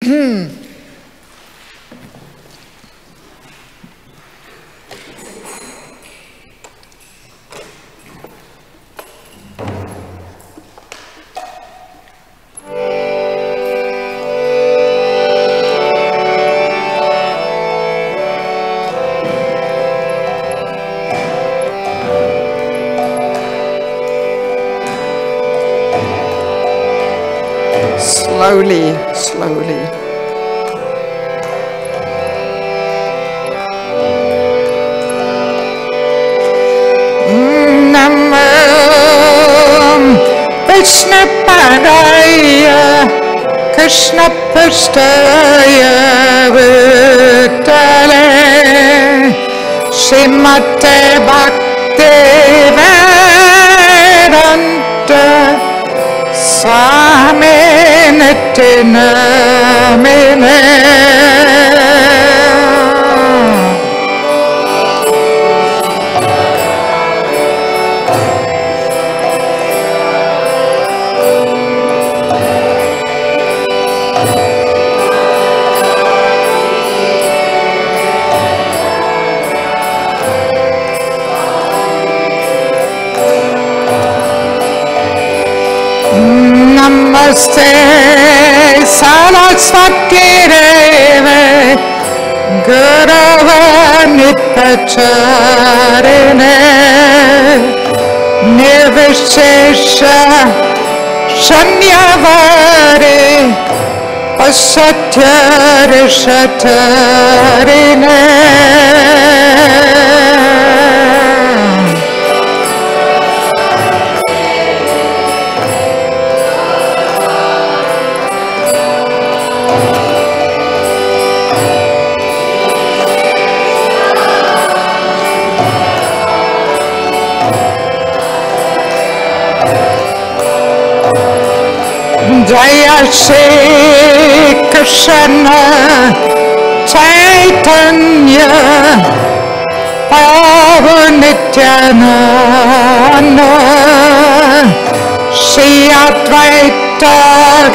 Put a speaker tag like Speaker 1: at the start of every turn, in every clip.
Speaker 1: Slowly, slowly. Namo Vishnu Padaya Krishna Prasthaya Vittale Srimate Bhakti Vedanta Swami Nityanamine. Namaste Saraswati Deve Gurava Nitacharine Nirvishesha Shanyavari Asatya Rishatarine. Jaya Shri Krishna Chaitanya Prabhu Nityananda Shri Advaita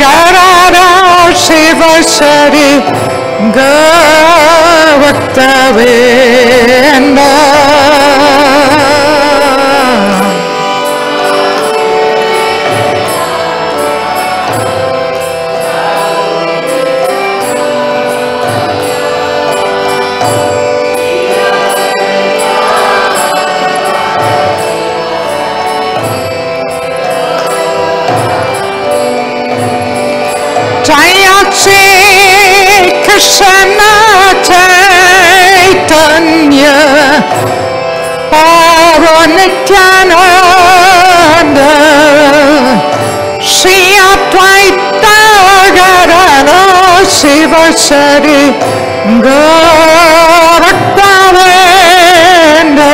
Speaker 1: Gadadhar Shivasari Gaurabhaktavinda. Jaya Shri Krishna Chaitanya Prabhu Nityananda Shri Advaita Gadadhar Shivasari Gaurabhaktavinda.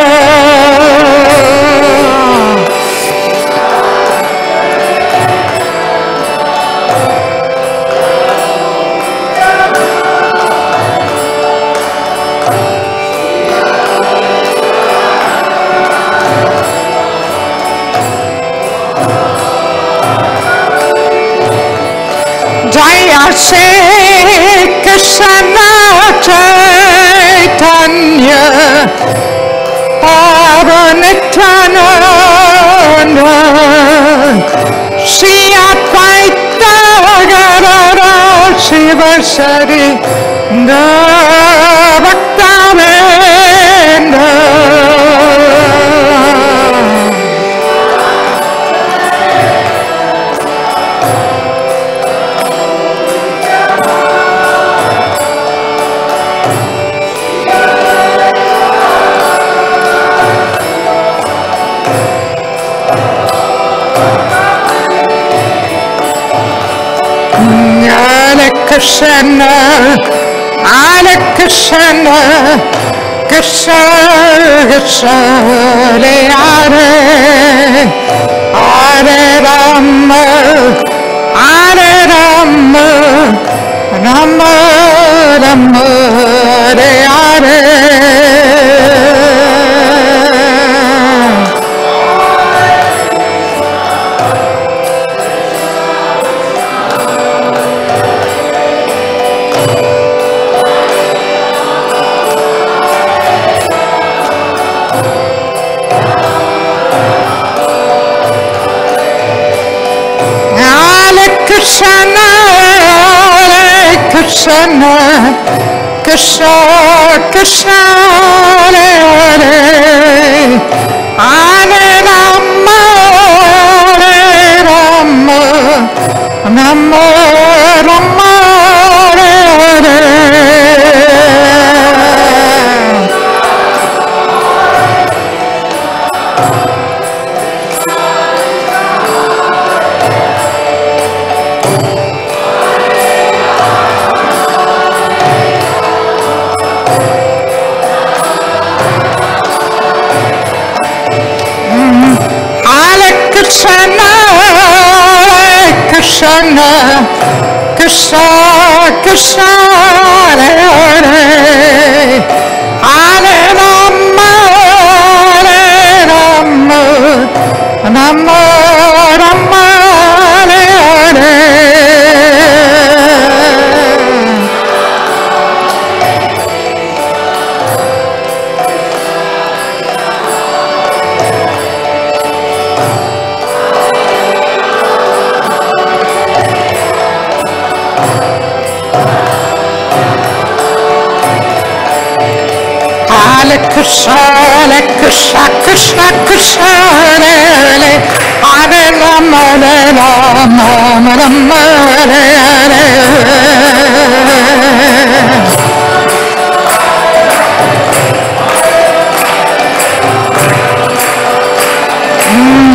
Speaker 1: Jaya Shri Krishna Chaitanya Prabhu Nityananda Shri Advaita Gadadhar Shivasari Gaurabhaktavinda. Krishna, Hare Krishna, Krishna Krishna, Hare Hare, Hare Rama, Hare Rama, Rama Rama, Hare Hare. Krishna, Krishna Krishna, Hare Hare, Hare Rama, Hare Rama, Rama Rama, Hare Hare. Krishna, Krishna, Krishna, Krishna, Hare Hare, Hare Rama, Hare Rama, Rama Rama, Hare Hare. Krishna, Krishna, Krishna, Krishna, Hare Hare, Hare Rama, Hare Rama, Rama Hare Hare.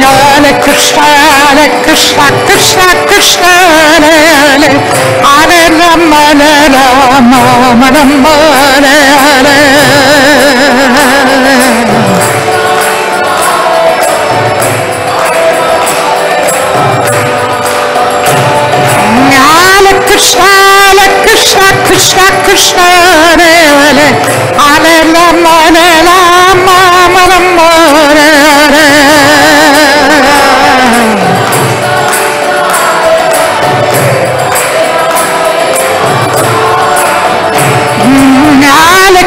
Speaker 1: Hare Krishna, Krishna, Krishna, Krishna, Hare Hare, Hare Rama, Hare Rama, Rama Hare Hare. Krishna, Krishna, Krishna, Krishna, Hare Hare, Hare Rama, Hare Rama, Rama Hare Hare.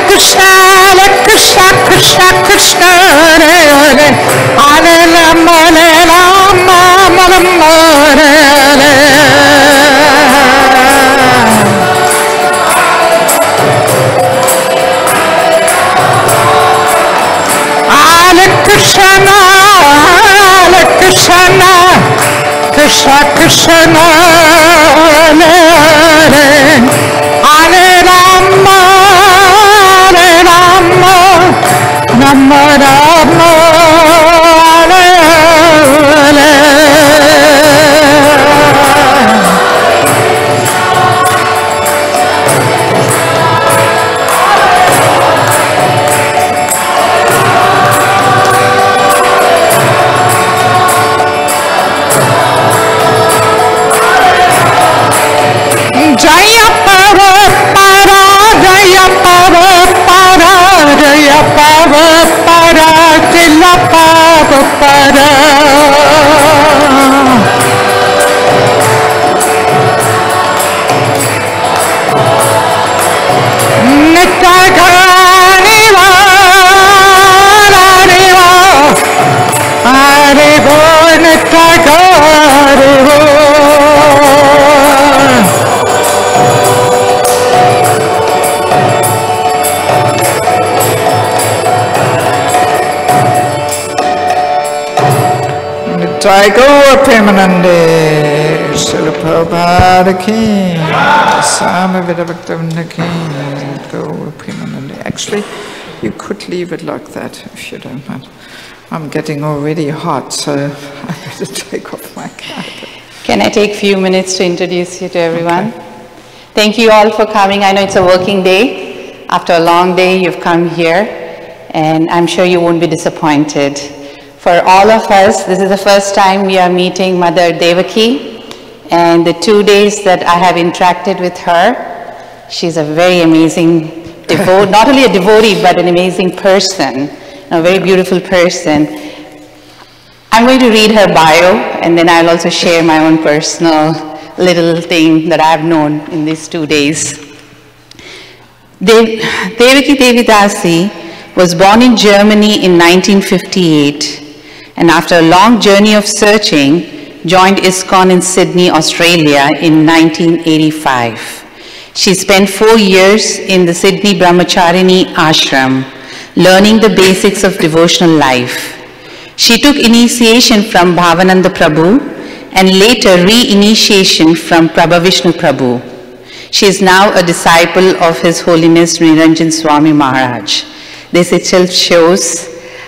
Speaker 1: Krishna, Krishna, Krishna, Krishna, Hare Hare, Hare Rama, Hare Rama, Rama Hare Hare. Krishna, Krishna, Krishna Krishna, Hare Hare, Hare Rama, Hare Rama, Rama Rama, Hare Hare. Jaya Para Para, Jaya Para Para, Jaya Para Para, Tila Para Para. Nitagani Varaniva, Haribo Nitagarivo. Jaigo Premanande, Srila Prabhupada Ki, Sami Vedabhaktivinoda Ki, Go Premanande. Actually, you could leave it like that if you don't mind. I'm getting already hot, so I better take off my cap.
Speaker 2: Can I take a few minutes to introduce you to everyone? Okay. Thank you all for coming. I know it's a working day. After a long day, you've come here, and I'm sure you won't be disappointed. For all of us, this is the first time we are meeting Mother Devaki, and the 2 days that I have interacted with her, she's a very amazing devotee, not only a devotee, but an amazing person, a very beautiful person. I'm going to read her bio, and then I'll also share my own personal little thing that I've known in these 2 days. Devaki Devi Dasi was born in Germany in 1958. And after a long journey of searching, joined ISKCON in Sydney, Australia in 1985. She spent 4 years in the Sydney Brahmacharini Ashram, learning the basics of devotional life. She took initiation from Bhavananda Prabhu and later re-initiation from Prabha Vishnu Prabhu. She is now a disciple of His Holiness Niranjan Swami Maharaj. This itself shows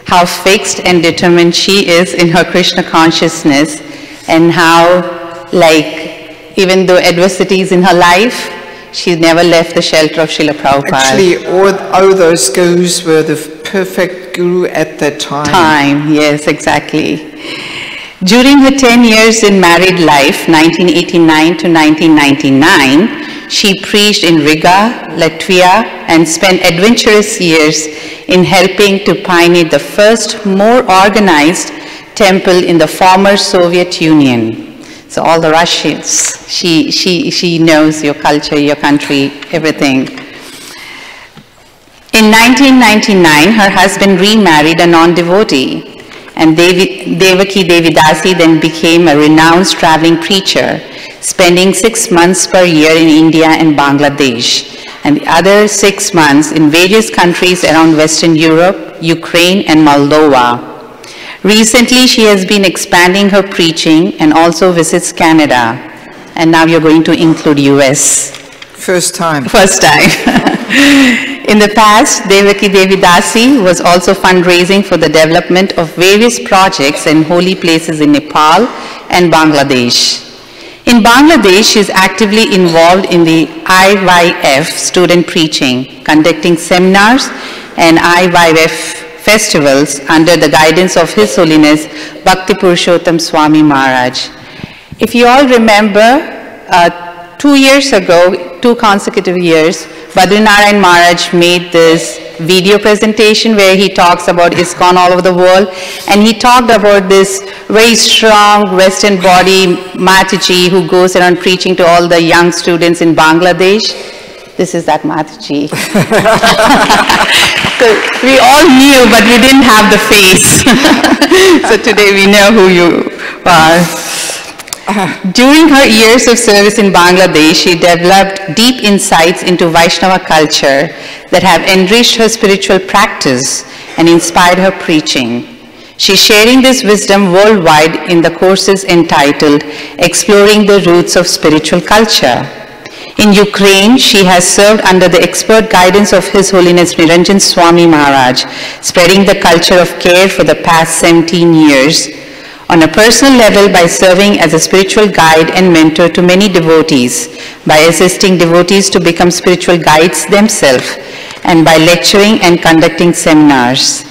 Speaker 2: how fixed and determined she is in her Krishna consciousness, and how, like, even though adversities in her life, she never left the shelter of Srila Prabhupada.
Speaker 1: Actually, all those gurus were the perfect guru at that time.
Speaker 2: Yes, exactly. During her 10 years in married life, 1989 to 1999, she preached in Riga, Latvia, and spent adventurous years in helping to pioneer the first, more organized temple in the former Soviet Union. So all the Russians, she knows your culture, your country, everything. In 1999, her husband remarried a non-devotee, and Devaki Devi Dasi then became a renowned traveling preacher, spending 6 months per year in India and Bangladesh, and the other 6 months in various countries around Western Europe, Ukraine, and Moldova. Recently, she has been expanding her preaching and also visits Canada, and now you're going to include US.
Speaker 1: First time.
Speaker 2: First time. In the past, Devaki Devi Dasi was also fundraising for the development of various projects and holy places in Nepal and Bangladesh. In Bangladesh, she is actively involved in the IYF student preaching, conducting seminars and IYF festivals under the guidance of His Holiness Bhakti Purushottam Swami Maharaj. If you all remember, 2 years ago, 2 consecutive years, Badrinarayan Maharaj made this video presentation where he talks about ISKCON all over the world, and he talked about this very strong Western body Mataji who goes around preaching to all the young students in Bangladesh. This is that Mataji. So we all knew, but we didn't have the face. So today we know who you are. During her years of service in Bangladesh, she developed deep insights into Vaishnava culture that have enriched her spiritual practice and inspired her preaching. She's sharing this wisdom worldwide in the courses entitled Exploring the Roots of Spiritual Culture. In Ukraine, she has served under the expert guidance of His Holiness Niranjan Swami Maharaj, spreading the culture of care for the past 17 years. On a personal level, by serving as a spiritual guide and mentor to many devotees, by assisting devotees to become spiritual guides themselves, and by lecturing and conducting seminars.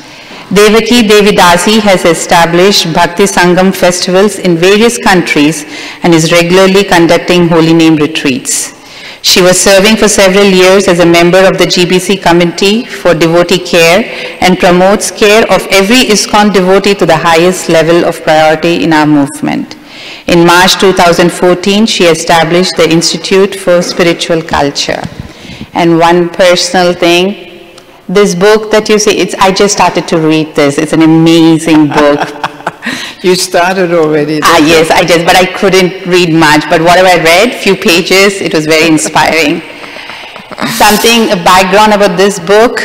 Speaker 2: Devaki Devi Dasi has established Bhakti Sangam festivals in various countries and is regularly conducting holy name retreats. She was serving for several years as a member of the GBC Committee for Devotee Care and promotes care of every ISKCON devotee to the highest level of priority in our movement. In March 2014, she established the Institute for Spiritual Culture. And one personal thing, this book that you see, I just started to read this. It's an amazing book.
Speaker 1: You started already.
Speaker 2: Yes, but I couldn't read much. But whatever I read, few pages, it was very inspiring. A background about this book,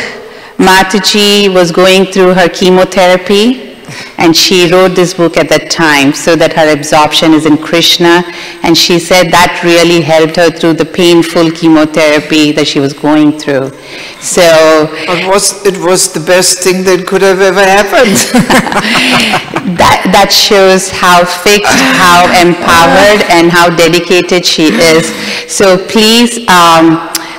Speaker 2: Mataji was going through her chemotherapy, and she wrote this book at that time so that her absorption is in Krishna, and she said that really helped her through the painful chemotherapy that she was going through. So
Speaker 1: it was the best thing that could have ever happened.
Speaker 2: that shows how fixed, how empowered, and how dedicated she is. So please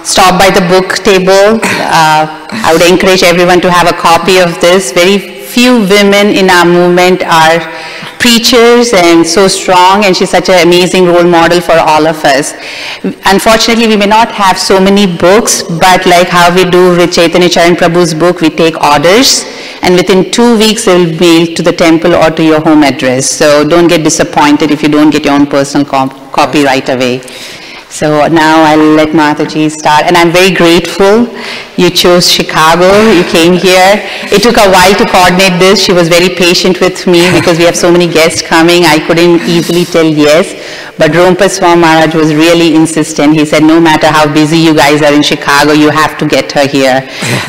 Speaker 2: stop by the book table. I would encourage everyone to have a copy of this. Very few women in our movement are preachers and so strong, and she's such an amazing role model for all of us. Unfortunately, we may not have so many books, but like how we do with Chaitanya Charan Prabhu's book, we take orders, and within 2 weeks it will be to the temple or to your home address. So don't get disappointed if you don't get your own personal copy right away. So now I'll let Mataji start, and I'm very grateful you chose Chicago, you came here. It took a while to coordinate this. She was very patient with me because we have so many guests coming. I couldn't easily tell yes, But Rompa Swami Maharaj was really insistent. He said, no matter how busy you guys are in Chicago, you have to get her here.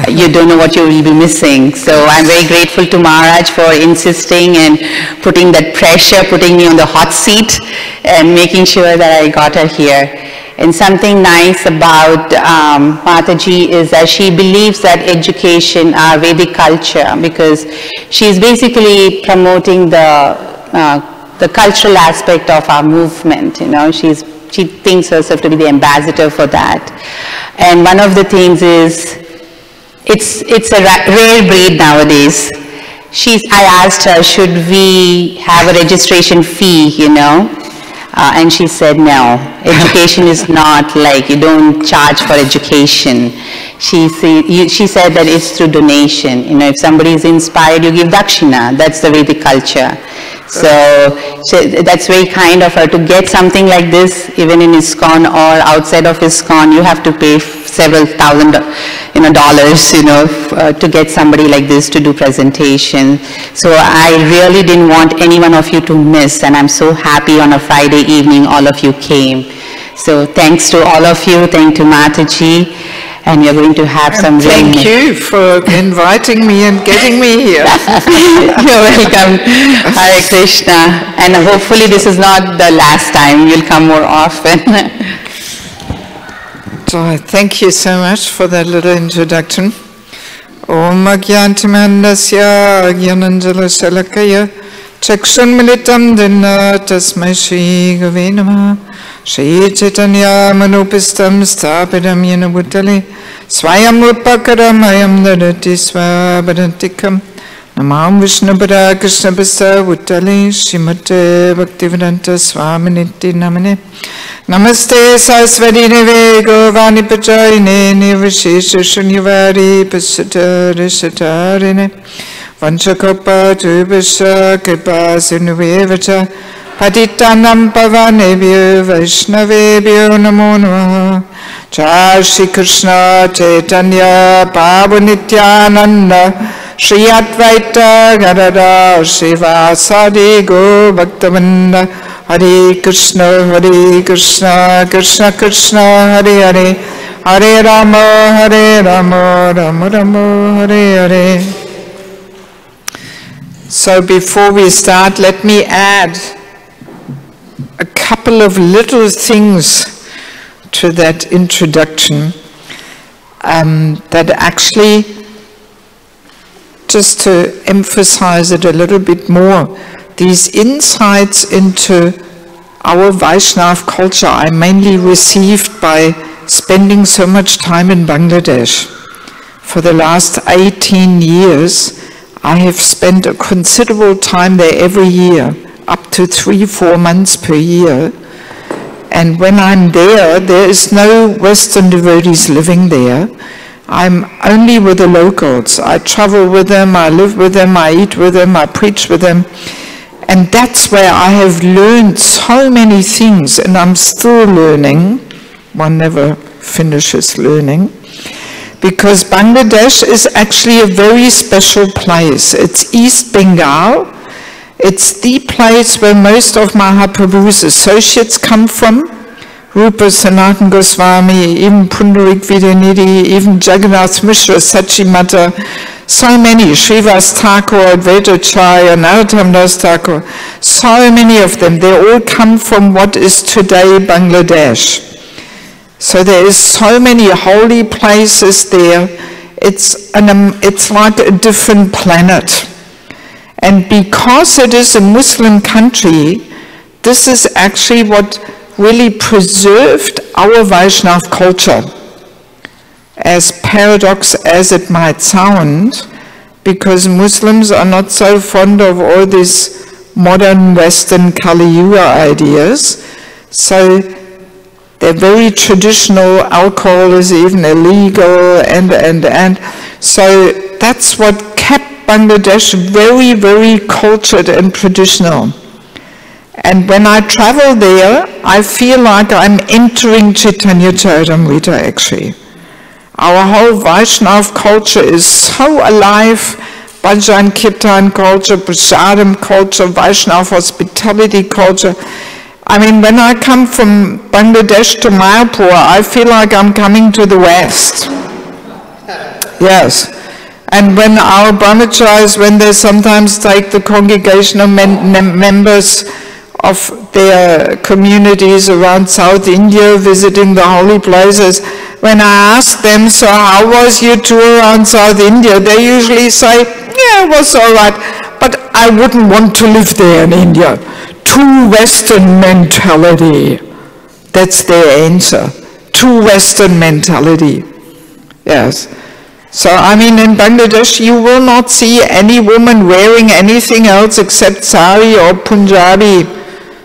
Speaker 2: You don't know what you will be missing. So I'm very grateful to Maharaj for insisting and putting that pressure, putting me on the hot seat and making sure that I got her here. And something nice about Mataji is that she believes that education, Vedic culture, because she's basically promoting the cultural aspect of our movement. You know, she thinks herself to be the ambassador for that. And one of the things is, it's a rare breed nowadays. I asked her, should we have a registration fee, you know? And she said, no, education is not like, you don't charge for education. She said that it's through donation. You know, if somebody is inspired, you give dakshina. That's the Vedic culture. So that's very kind of her to get something like this, even in ISKCON or outside of ISKCON. You have to pay several thousand, dollars, to get somebody like this to do presentation. So I really didn't want any one of you to miss, and I'm so happy on a Friday evening all of you came. So thanks to all of you, thank to Mataji. And you're going to have some
Speaker 1: thank you for inviting me and getting me here.
Speaker 2: You're welcome. Hare Krishna. And hopefully this is not the last time. You'll come more often.
Speaker 1: So thank you so much for that little introduction. Om Agyantamandasya Agyananjala Shalakaya Chakshun Militam Dina Tasmai Shri Gave Namaha Shri Chaitanya Manupistam Sthapitam Yena Bhutale Swayam Upakaram Ayam Dadati Swabadantikam Namam Vishnupada Krishna Pista Bhutale Srimate Bhaktivedanta Swaminiti Namane Namaste Saraswati Deve Govani Pachayine Nivashesha Shunyavadi Pasata Rishatarine Vanchakopa Tubhasha Kripa Sinuvevacha Patitanam Pavanebhyo Vaishnavebhyo Namo Namaha Jai Shri Krishna Chaitanya Prabhu Nityananda Shri Advaita Gadadhar Srivasadi Go Bhaktavinda Hare Krishna Krishna Krishna Hare Hare Hare Rama Rama Rama Hare Hare. So before we start, let me add a couple of little things to that introduction that actually, just to emphasize it a little bit more, these insights into our Vaishnav culture I mainly received by spending so much time in Bangladesh. For the last 18 years, I have spent a considerable time there every year, up to 3-4 months per year. And when I'm there, there is no Western devotees living there. I'm only with the locals. I travel with them, I live with them, I eat with them, I preach with them. And that's where I have learned so many things, and I'm still learning. One never finishes learning. Because Bangladesh is actually a very special place. It's East Bengal. It's the place where most of Mahaprabhu's associates come from. Rupa Sanatana Goswami, even Pundarik Vidyanidhi, even Jagannath Mishra, Sachimata, so many, Srivas Thakur, Advaita Acharya, Narottam Das Thakur, so many of them, they all come from what is today Bangladesh. So there is so many holy places there. It's like a different planet. And because it is a Muslim country, this is actually what really preserved our Vaishnav culture. As paradox as it might sound, because Muslims are not so fond of all these modern Western Kali Yuga ideas. So they're very traditional, alcohol is even illegal, and so that's what kept Bangladesh very, very cultured and traditional. And when I travel there, I feel like I'm entering Chaitanya Charitamrita actually. Our whole Vaishnav culture is so alive. Bhajan Kirtan culture, Prasadam culture, Vaishnav hospitality culture. I mean, when I come from Bangladesh to Mayapur, I feel like I'm coming to the West. Yes. And when our brahmacharis, when they sometimes take the congregational members of their communities around South India visiting the holy places, when I ask them, so how was your tour around South India? They usually say, yeah, it was all right, but I wouldn't want to live there in India. Too Western mentality. That's their answer. Too Western mentality. Yes. So, I mean, in Bangladesh, you will not see any woman wearing anything else except sari or Punjabi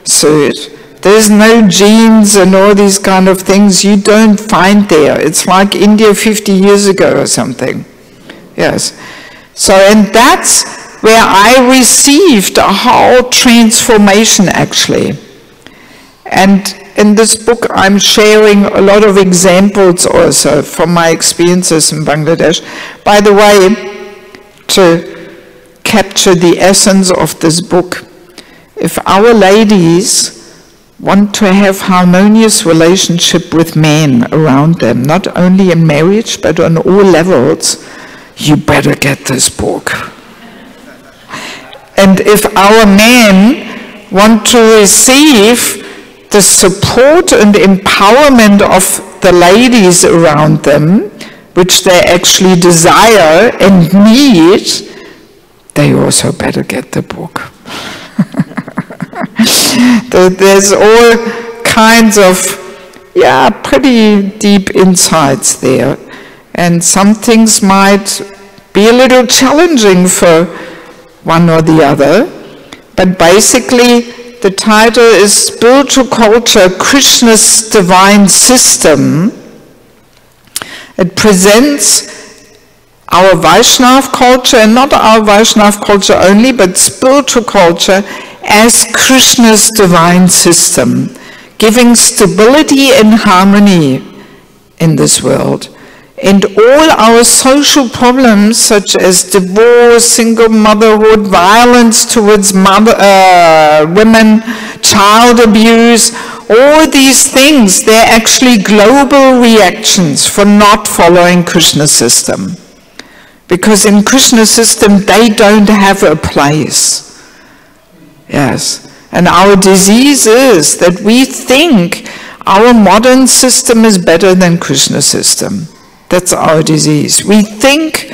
Speaker 1: suit. There's no jeans and all these kind of things you don't find there. It's like India 50 years ago or something. Yes. So, and that's where I received a whole transformation, actually. And in this book, I'm sharing a lot of examples also from my experiences in Bangladesh. By the way, to capture the essence of this book, if our ladies want to have harmonious relationship with men around them, not only in marriage, but on all levels, you better get this book. And if our men want to receive the support and empowerment of the ladies around them, which they actually desire and need, they also better get the book. There's all kinds of, pretty deep insights there. And some things might be a little challenging for one or the other, but basically the title is Spiritual Culture, Krishna's Divine System. It presents our Vaishnava culture, and not our Vaishnava culture only, but spiritual culture as Krishna's divine system, giving stability and harmony in this world. And all our social problems, such as divorce, single motherhood, violence towards women, child abuse, all these things, they're actually global reactions for not following Krishna's system. Because in Krishna's system, they don't have a place. Yes. And our disease is that we think our modern system is better than Krishna's system. That's our disease. We think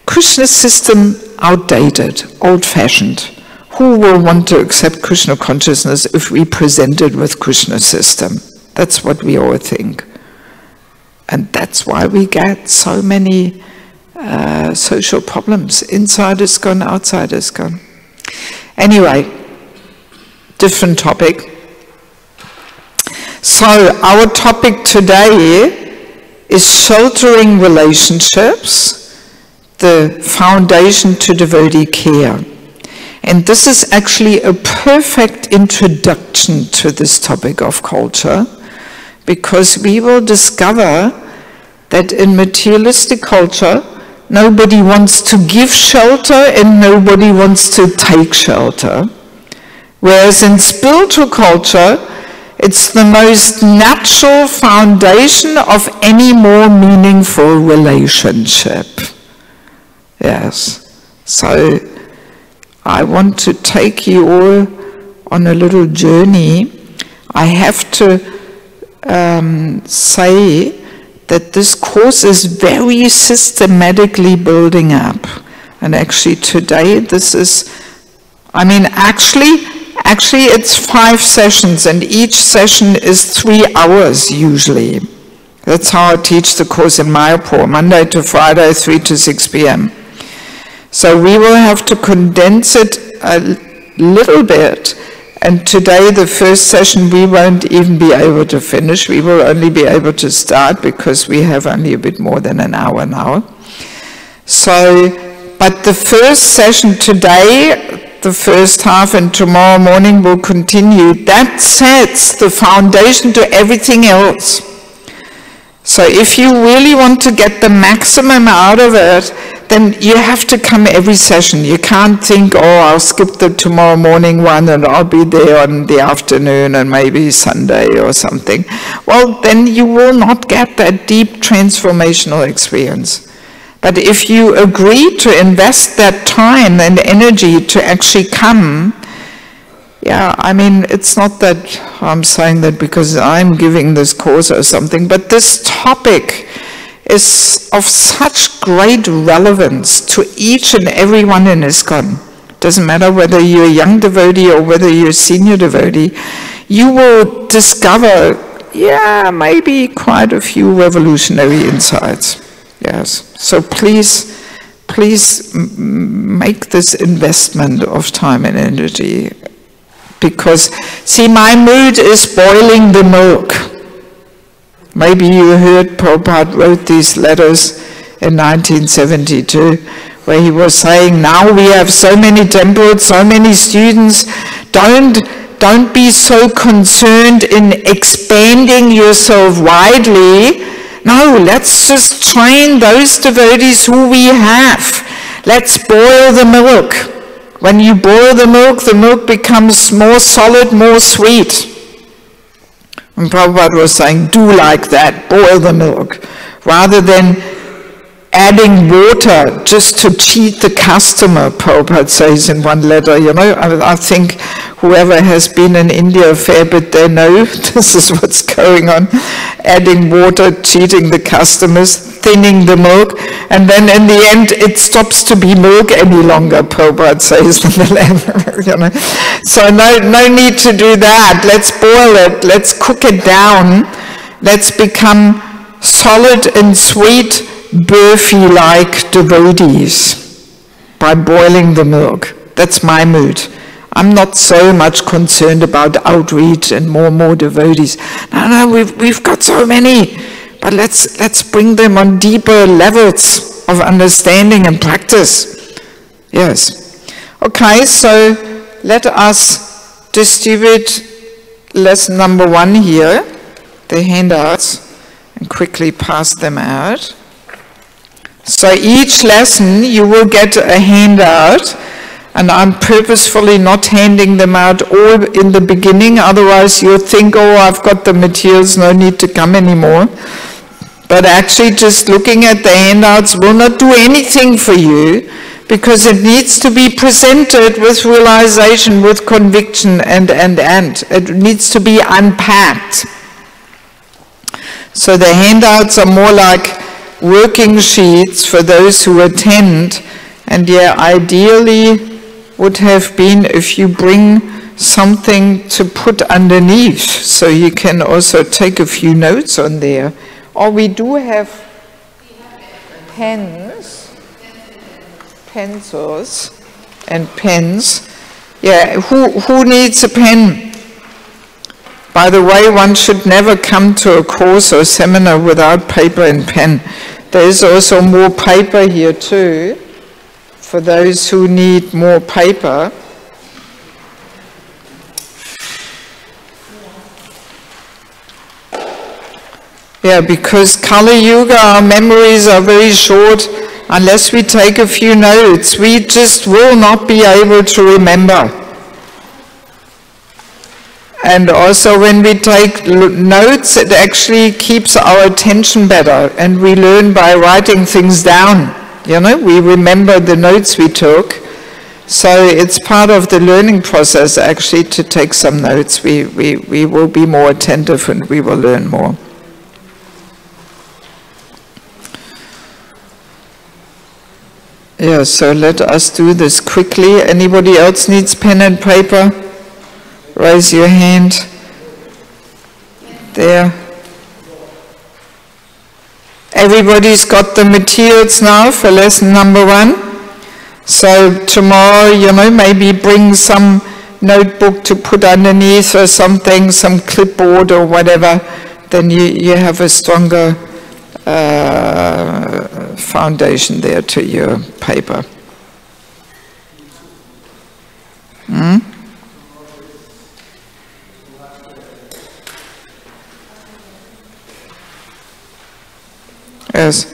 Speaker 1: Krishna's system outdated, old-fashioned. Who will want to accept Krishna consciousness if we present it with Krishna's system? That's what we all think. And that's why we get so many social problems, inside ISKCON, outside ISKCON. Anyway, different topic. So our topic today is sheltering relationships, the foundation to devotee care. And this is actually a perfect introduction to this topic of culture, because we will discover that in materialistic culture, nobody wants to give shelter and nobody wants to take shelter. Whereas in spiritual culture, it's the most natural foundation of any more meaningful relationship. Yes. So I want to take you all on a little journey. I have to say that this course is very systematically building up. And actually today this is, Actually, it's 5 sessions, and each session is 3 hours usually. That's how I teach the course in Mayapur, Monday to Friday, 3 to 6 p.m. So we will have to condense it a little bit, and today the first session we won't even be able to finish. We will only be able to start because we have only a bit more than an hour now. So, but the first session today, the first half, and tomorrow morning will continue. That sets the foundation to everything else. So if you really want to get the maximum out of it, then you have to come every session. You can't think, oh, I'll skip the tomorrow morning one and I'll be there on the afternoon and maybe Sunday or something. Well, then you will not get that deep transformational experience. But if you agree to invest that time and energy to actually come, yeah, I mean, it's not that I'm saying that because I'm giving this course or something, but this topic is of such great relevance to each and every one in ISKCON. Doesn't matter whether you're a young devotee or whether you're a senior devotee, you will discover, yeah, maybe quite a few revolutionary insights. Yes, so please make this investment of time and energy, because, see, my mood is boiling the milk. Maybe you heard Prabhupada wrote these letters in 1972, where he was saying, now we have so many temples, so many students, don't be so concerned in expanding yourself widely. No, let's just train those devotees who we have. Let's boil the milk. When you boil the milk becomes more solid, more sweet. And Prabhupada was saying, do like that, boil the milk, rather than adding water just to cheat the customer, Prabhupada says in one letter. You know, I think whoever has been in India a fair bit, they know this is what's going on. Adding water, cheating the customers, thinning the milk, and then in the end it stops to be milk any longer, Prabhupada says in the letter. You know? So no need to do that. Let's boil it, let's cook it down, let's become solid and sweet, Burfi-like devotees by boiling the milk. That's my mood. I'm not so much concerned about outreach and more devotees. No, we've got so many, but let's bring them on deeper levels of understanding and practice. Yes. Okay, so let us distribute lesson number 1 here, the handouts, and quickly pass them out. So each lesson you will get a handout, and I'm purposefully not handing them out all in the beginning, otherwise you'll think, oh, I've got the materials, no need to come anymore. But actually just looking at the handouts will not do anything for you, because it needs to be presented with realization, with conviction, and it needs to be unpacked. So the handouts are more like working sheets for those who attend, and yeah, ideally would have been if you bring something to put underneath, so you can also take a few notes on there. Or we do have pens, pencils, and pens. Yeah, who needs a pen? By the way, one should never come to a course or seminar without paper and pen. There is also more paper here too, for those who need more paper. Yeah, because Kali Yuga, our memories are very short. Unless we take a few notes, we just will not be able to remember. And also when we take notes, it actually keeps our attention better, and we learn by writing things down. You know, we remember the notes we took. So it's part of the learning process actually to take some notes. We will be more attentive and we will learn more. Yeah, so let us do this quickly. Anybody else needs pen and paper? Raise your hand. There. Everybody's got the materials now for lesson number 1. So tomorrow, you know, maybe bring some notebook to put underneath or something, some clipboard or whatever. Then you have a stronger foundation there to your paper. Yes,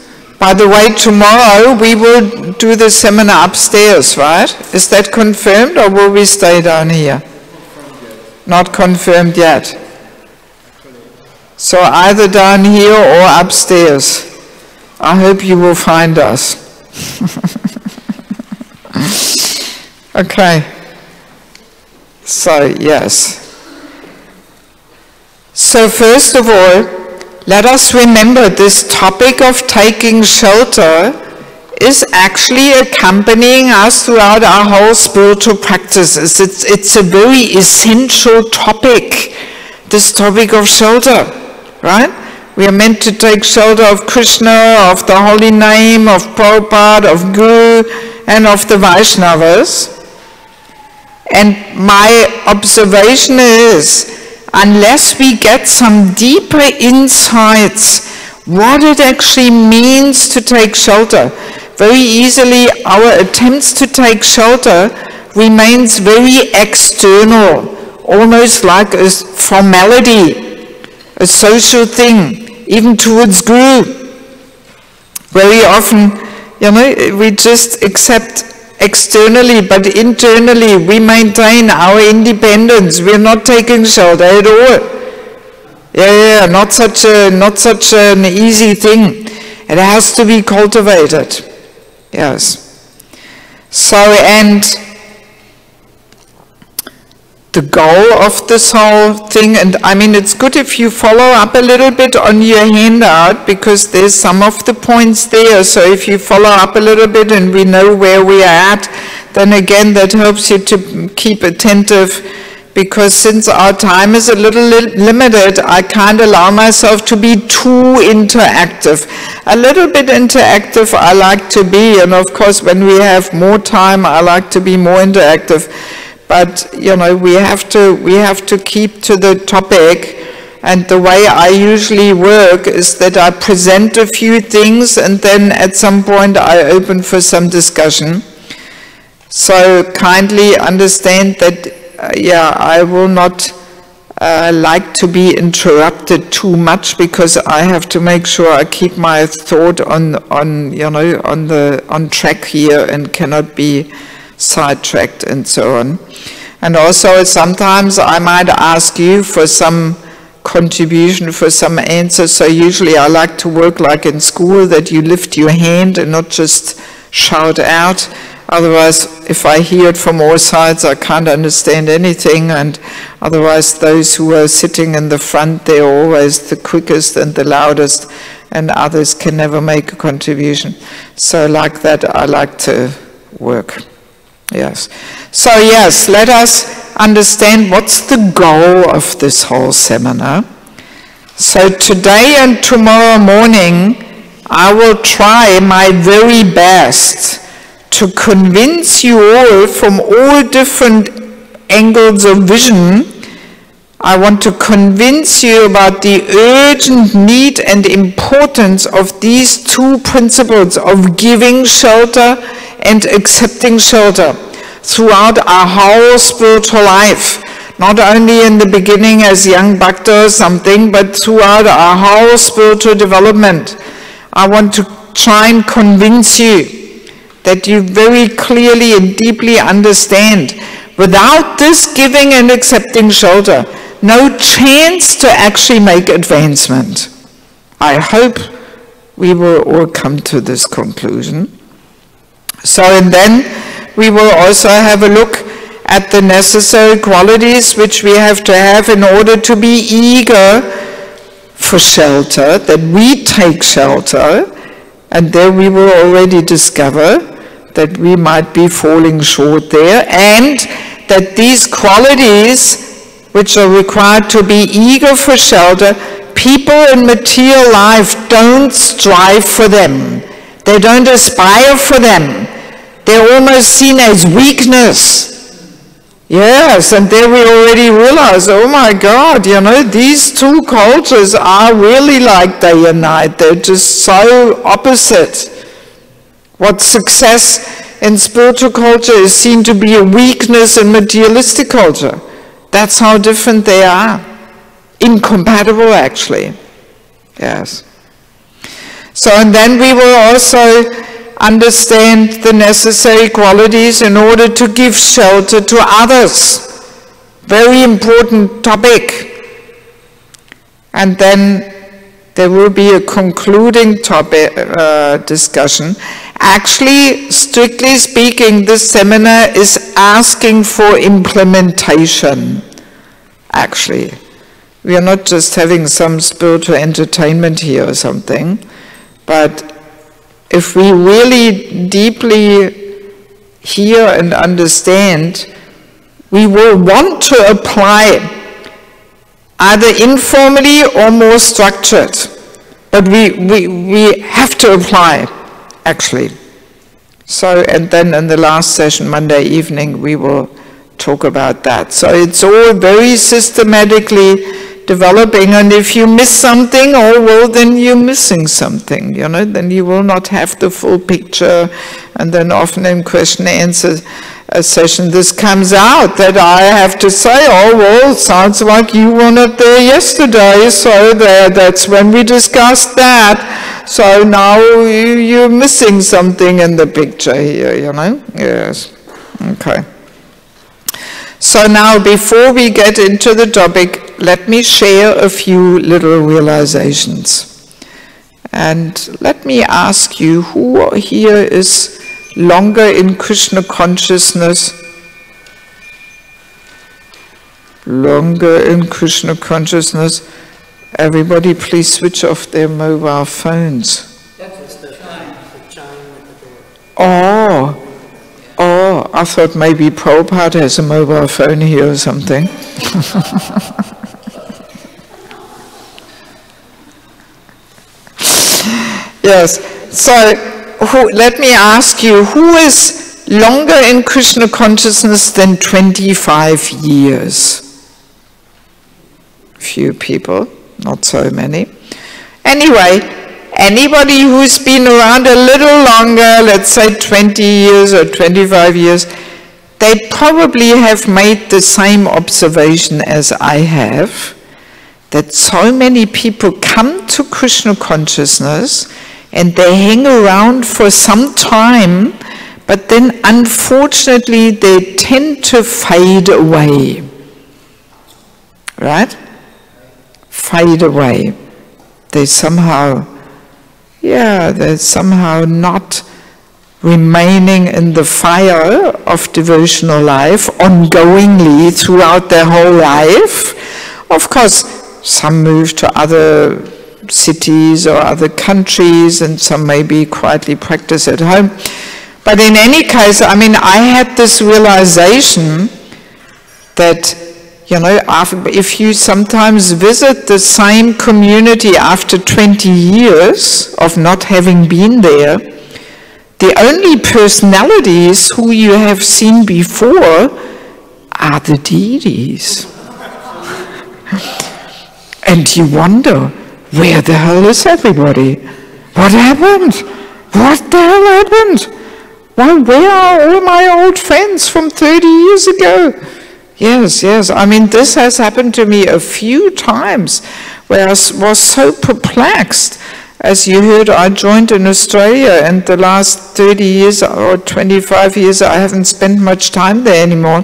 Speaker 1: By the way, tomorrow we will do the seminar upstairs, right? Is that confirmed, or will we stay down here? Not confirmed yet. So either down here or upstairs. I hope you will find us. Okay. So, yes. So first of all, let us remember this topic of taking shelter is actually accompanying us throughout our whole spiritual practices. It's a very essential topic, this topic of shelter, right? We are meant to take shelter of Krishna, of the holy name, of Prabhupada, of Guru, and of the Vaishnavas. And my observation is, unless we get some deeper insights what it actually means to take shelter, very easily our attempts to take shelter remains very external, almost like a formality, a social thing, even towards Guru. Very often, we just accept externally, but internally we maintain our independence. We're not taking shelter at all. Not such an easy thing. It has to be cultivated. Yes. So, and the goal of this whole thing, and I mean, it's good if you follow up a little bit on your handout, because there's some of the points there. So if you follow up a little bit and we know where we are at, then again that helps you to keep attentive, because since our time is a little limited, I can't allow myself to be too interactive. A little bit interactive I like to be, and of course when we have more time I like to be more interactive. But we have to keep to the topic, and the way I usually work is that I present a few things and then at some point I open for some discussion. So kindly understand that I will not like to be interrupted too much, because I have to make sure I keep my thought on track here and cannot be sidetracked and so on. And also sometimes I might ask you for some contribution, for some answer. So usually I like to work like in school, that you lift your hand and not just shout out. Otherwise, if I hear it from all sides, I can't understand anything. And otherwise, those who are sitting in the front, they're always the quickest and the loudest, and others can never make a contribution. So like that, I like to work. Yes. So yes, let us understand what's the goal of this whole seminar. So today and tomorrow morning, I will try my very best to convince you all from all different angles of vision. I want to convince you about the urgent need and importance of these two principles of giving shelter and accepting shelter throughout our whole spiritual life. Not only in the beginning as young bhakta or something, but throughout our whole spiritual development. I want to try and convince you that you very clearly and deeply understand, without this giving and accepting shelter, no chance to actually make advancement. I hope we will all come to this conclusion. So, and then we will also have a look at the necessary qualities which we have to have in order to be eager for shelter, that we take shelter, and there we will already discover that we might be falling short there, and that these qualities which are required to be eager for shelter, people in material life don't strive for them. They don't aspire for them. They're almost seen as weakness. Yes, and there we already realize, oh my God, these two cultures are really like day and night. They're just so opposite. What success in spiritual culture is seen to be a weakness in materialistic culture. That's how different they are. Incompatible, actually. Yes. So, and then we will also understand the necessary qualities in order to give shelter to others. Very important topic. And then there will be a concluding topic discussion. Actually, strictly speaking, this seminar is asking for implementation. Actually, we are not just having some spiritual entertainment here or something, but if we really deeply hear and understand, we will want to apply either informally or more structured. But we have to apply, actually. So, and then in the last session, Monday evening, we will talk about that. So it's all very systematically developing, and if you miss something, oh well, then you're missing something, you know, then you will not have the full picture. And then often in question and answer session, this comes out that I have to say, oh well, sounds like you were not there yesterday, so that's when we discussed that. So now you're missing something in the picture here, you know. Yes. Okay. So now, before we get into the topic, let me share a few little realizations. And let me ask you, who here is longer in Krishna consciousness? Longer in Krishna consciousness. Everybody please switch off their mobile phones.
Speaker 3: That's the chime at the door.
Speaker 1: Oh, I thought maybe Prabhupada has a mobile phone here or something. Yes, so let me ask you, who is longer in Krishna consciousness than 25 years? Few people, not so many. Anyway, anybody who's been around a little longer, let's say 20 years or 25 years, they probably have made the same observation as I have, that so many people come to Krishna consciousness and they hang around for some time, but then unfortunately they tend to fade away. Right? Fade away. They're somehow not remaining in the fire of devotional life ongoingly throughout their whole life. Of course, some move to other cities or other countries, and some maybe quietly practice at home. But in any case, I mean, I had this realization that, you know, if you sometimes visit the same community after 20 years of not having been there, the only personalities who you have seen before are the deities. And you wonder, where the hell is everybody? What happened? What the hell happened? Why, where are all my old friends from 30 years ago? Yes, I mean, this has happened to me a few times, where I was so perplexed. As you heard, I joined in Australia, and the last 30 years or 25 years, I haven't spent much time there anymore.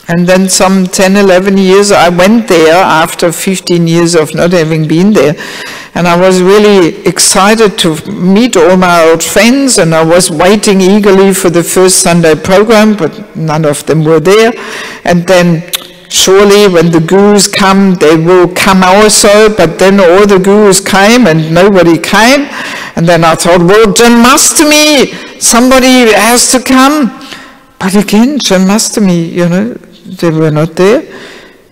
Speaker 1: And then some 10, 11 years I went there after 15 years of not having been there. And I was really excited to meet all my old friends, and I was waiting eagerly for the first Sunday program, but none of them were there. And then surely when the gurus come, they will come also, but then all the gurus came and nobody came. And then I thought, well, Janmashtami, somebody has to come. But again, Janmashtami, you know, they were not there.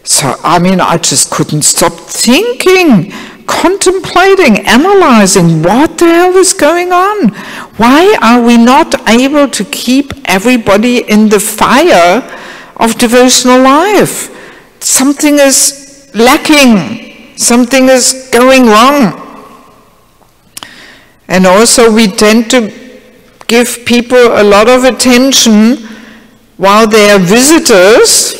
Speaker 1: So, I mean, I just couldn't stop thinking, contemplating, analyzing what the hell is going on. Why are we not able to keep everybody in the fire of devotional life? Something is lacking. Something is going wrong. And also we tend to give people a lot of attention while they are visitors,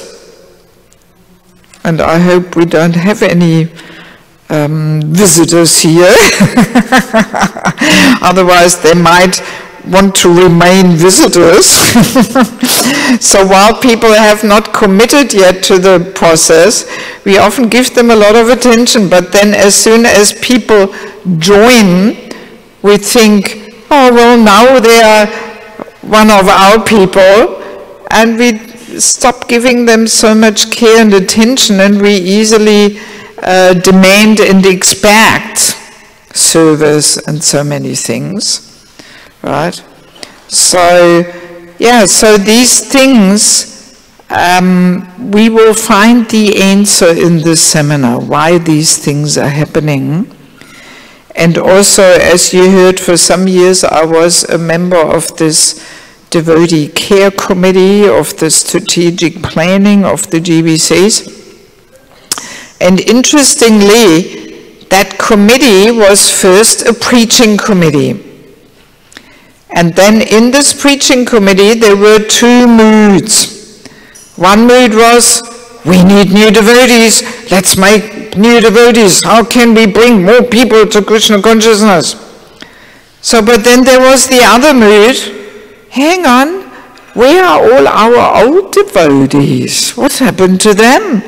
Speaker 1: and I hope we don't have any visitors here. Otherwise they might want to remain visitors. So while people have not committed yet to the process, we often give them a lot of attention, but then as soon as people join, we think, oh well, now they are one of our people, and we stop giving them so much care and attention, and we easily demand and expect service and so many things. Right? So, yeah, so these things, we will find the answer in this seminar, why these things are happening. And also, as you heard, for some years I was a member of this devotee care committee, of the strategic planning of the GBCs. And interestingly, that committee was first a preaching committee. And then in this preaching committee, there were two moods. One mood was, we need new devotees, let's make new devotees. How can we bring more people to Krishna consciousness? So, but then there was the other mood, hang on, where are all our old devotees? What happened to them?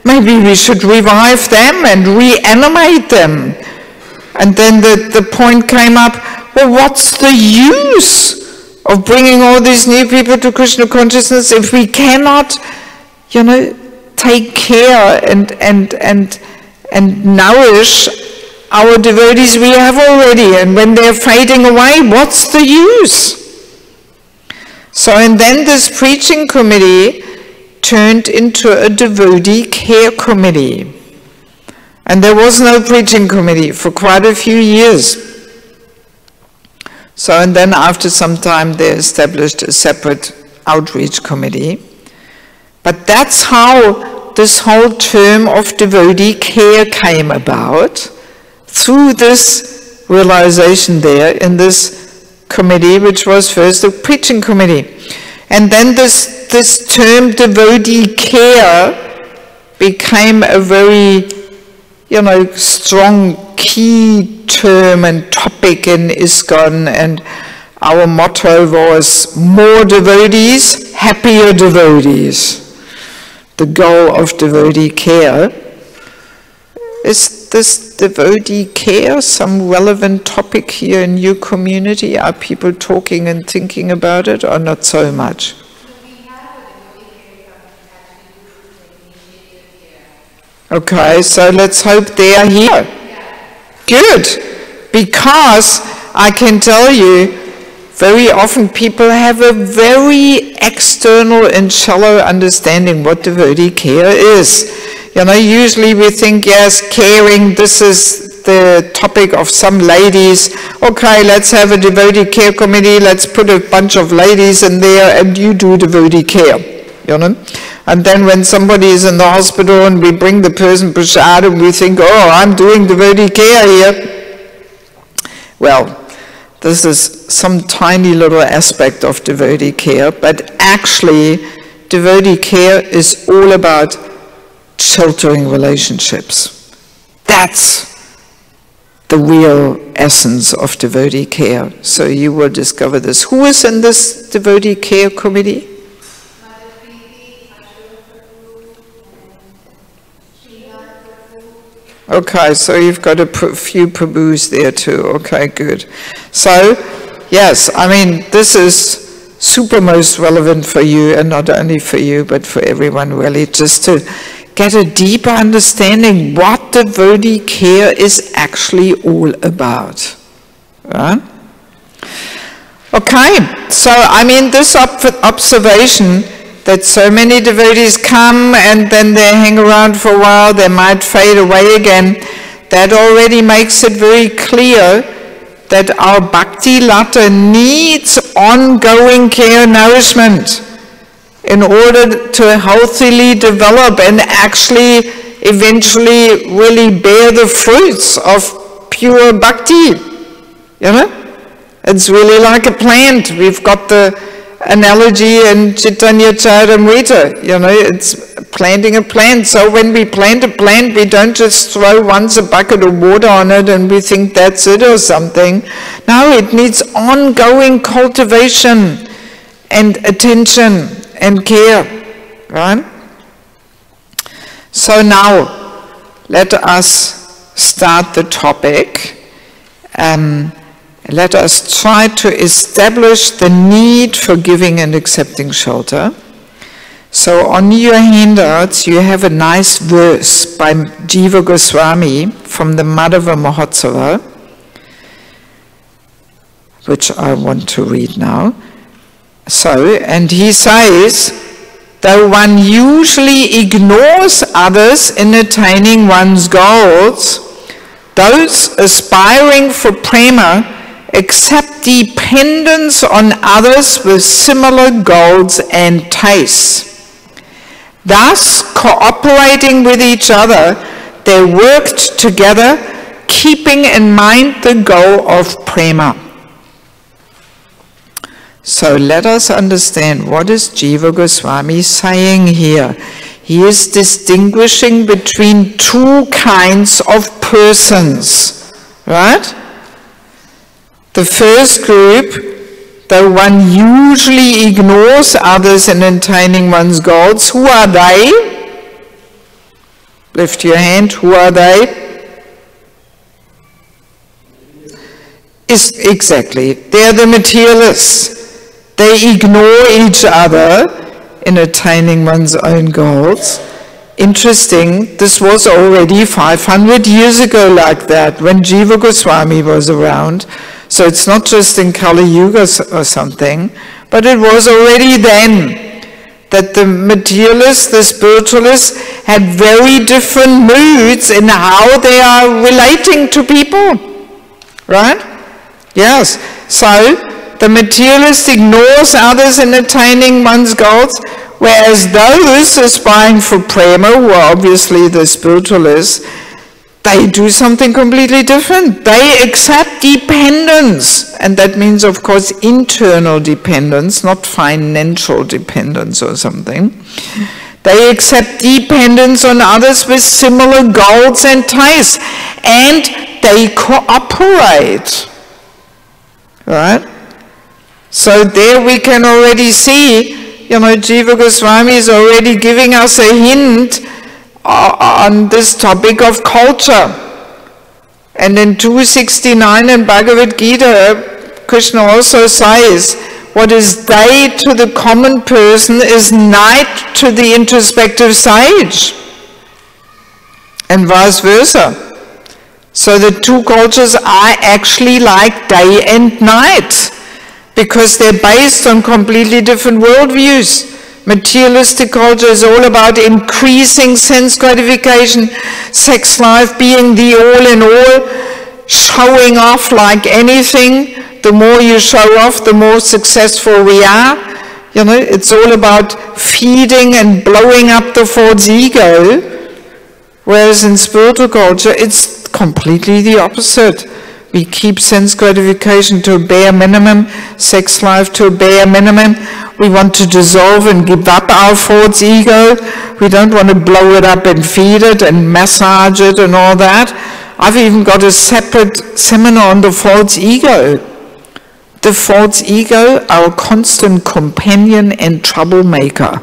Speaker 1: Maybe we should revive them and reanimate them. And then the point came up, well, what's the use of bringing all these new people to Krishna consciousness if we cannot, take care and nourish our devotees we have already? And when they're fading away, what's the use? So, and then this preaching committee turned into a devotee care committee. And there was no preaching committee for quite a few years. So, and then after some time they established a separate outreach committee. But that's how this whole term of devotee care came about, through this realization there in this committee, which was first a preaching committee. And then this term devotee care became a very strong key term and topic in ISKCON, and our motto was more devotees, happier devotees. The goal of devotee care. Is this devotee care some relevant topic here in your community? Are people talking and thinking about it, or not so much? Okay, so let's hope they are here. Good, because I can tell you, very often people have a very external and shallow understanding what devotee care is. Usually we think, yes, caring, this is the topic of some ladies. Okay, let's have a devotee care committee, let's put a bunch of ladies in there and you do devotee care, And then when somebody is in the hospital and we bring the person prasad and we think, oh, I'm doing devotee care here. Well, this is some tiny little aspect of devotee care, but actually devotee care is all about sheltering relationships. That's the real essence of devotee care. So you will discover this. Who is in this devotee care committee? Okay, so you've got a few Prabhus there too. Okay, good. So, yes, I mean, this is super most relevant for you, and not only for you, but for everyone really, just to get a deeper understanding what devotee care is actually all about. Right? Okay, so I mean, this observation that so many devotees come and then they hang around for a while, they might fade away again, that already makes it very clear that our bhakti lata needs ongoing care and nourishment in order to healthily develop and actually eventually really bear the fruits of pure bhakti. It's really like a plant. We've got the analogy in Chaitanya Charitamrita. You know, it's planting a plant. So when we plant a plant, we don't just throw once a bucket of water on it and we think that's it or something. No, it needs ongoing cultivation and attention and care, right? So now, let us start the topic. Let us try to establish the need for giving and accepting shelter. So on your handouts you have a nice verse by Jiva Goswami from the Madhava Mahotsava, which I want to read now. So, and he says, though one usually ignores others in attaining one's goals, those aspiring for prema accept dependence on others with similar goals and tastes. Thus, cooperating with each other, they worked together, keeping in mind the goal of prema. So let us understand, what is Jiva Goswami saying here? He is distinguishing between two kinds of persons, right? The first group, though one usually ignores others in attaining one's goals, who are they? Lift your hand, who are they? Exactly, they are the materialists. They ignore each other in attaining one's own goals. Interesting, this was already 500 years ago like that, when Jiva Goswami was around. So it's not just in Kali Yuga or something, but it was already then that the materialists, the spiritualists, had very different moods in how they are relating to people. Right? Yes. So the materialist ignores others in attaining one's goals, whereas those aspiring for prema, who are obviously the spiritualists, they do something completely different. They accept dependence, and that means, of course, internal dependence, not financial dependence or something. They accept dependence on others with similar goals and tastes, and they cooperate. Right? So there we can already see, you know, Jiva Goswami is already giving us a hint on this topic of culture. And in 269 in Bhagavad Gita, Krishna also says, what is day to the common person is night to the introspective sage, and vice versa. So the two cultures are actually like day and night, because they're based on completely different worldviews. Materialistic culture is all about increasing sense gratification, sex life being the all in all, showing off like anything. The more you show off, the more successful we are. You know, it's all about feeding and blowing up the false ego. Whereas in spiritual culture, it's completely the opposite. We keep sense gratification to a bare minimum, sex life to a bare minimum. We want to dissolve and give up our false ego. We don't want to blow it up and feed it and massage it and all that. I've even got a separate seminar on the false ego. The false ego, our constant companion and troublemaker.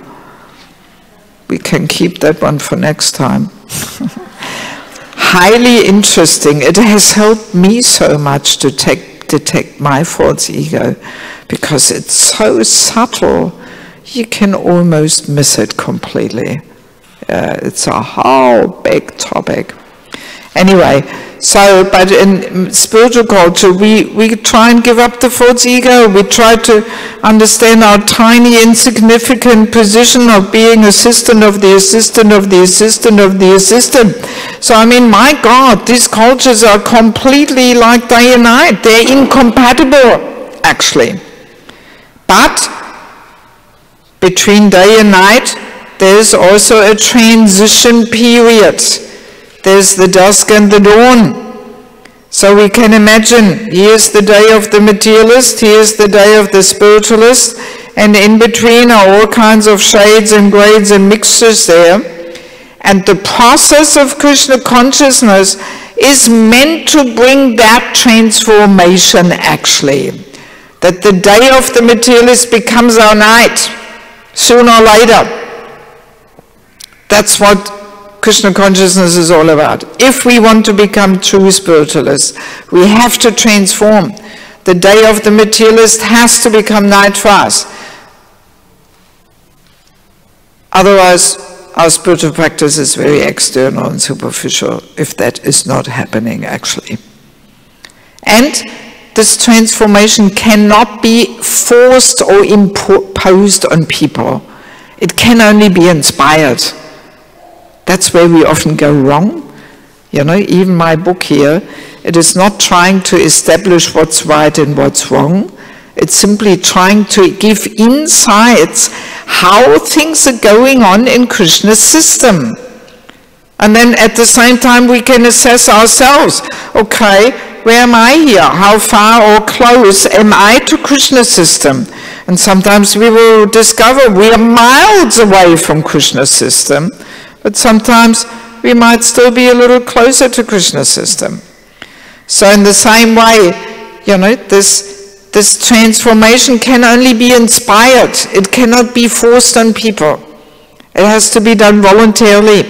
Speaker 1: We can keep that one for next time. Highly interesting. It has helped me so much to detect my false ego, because it's so subtle, you can almost miss it completely. It's a whole big topic. Anyway, so, but in spiritual culture, we try and give up the false ego. We try to understand our tiny, insignificant position of being assistant of the assistant of the assistant of the assistant. So, I mean, my God, these cultures are completely like day and night. They're incompatible, actually. But between day and night, there's also a transition period. There's the dusk and the dawn. So we can imagine, here's the day of the materialist, here's the day of the spiritualist, and in between are all kinds of shades and grades and mixtures there. And the process of Krishna consciousness is meant to bring that transformation actually. That the day of the materialist becomes our night, sooner or later. That's what Krishna consciousness is all about. If we want to become true spiritualists, we have to transform. The day of the materialist has to become night for us. Otherwise, our spiritual practice is very external and superficial, if that is not happening actually. And this transformation cannot be forced or imposed on people. It can only be inspired. That's where we often go wrong. You know, even my book here, it is not trying to establish what's right and what's wrong. It's simply trying to give insights how things are going on in Krishna's system. And then at the same time we can assess ourselves. Okay, where am I here? How far or close am I to Krishna's system? And sometimes we will discover we are miles away from Krishna's system, but sometimes we might still be a little closer to Krishna's system. So in the same way, you know, this transformation can only be inspired. It cannot be forced on people. It has to be done voluntarily.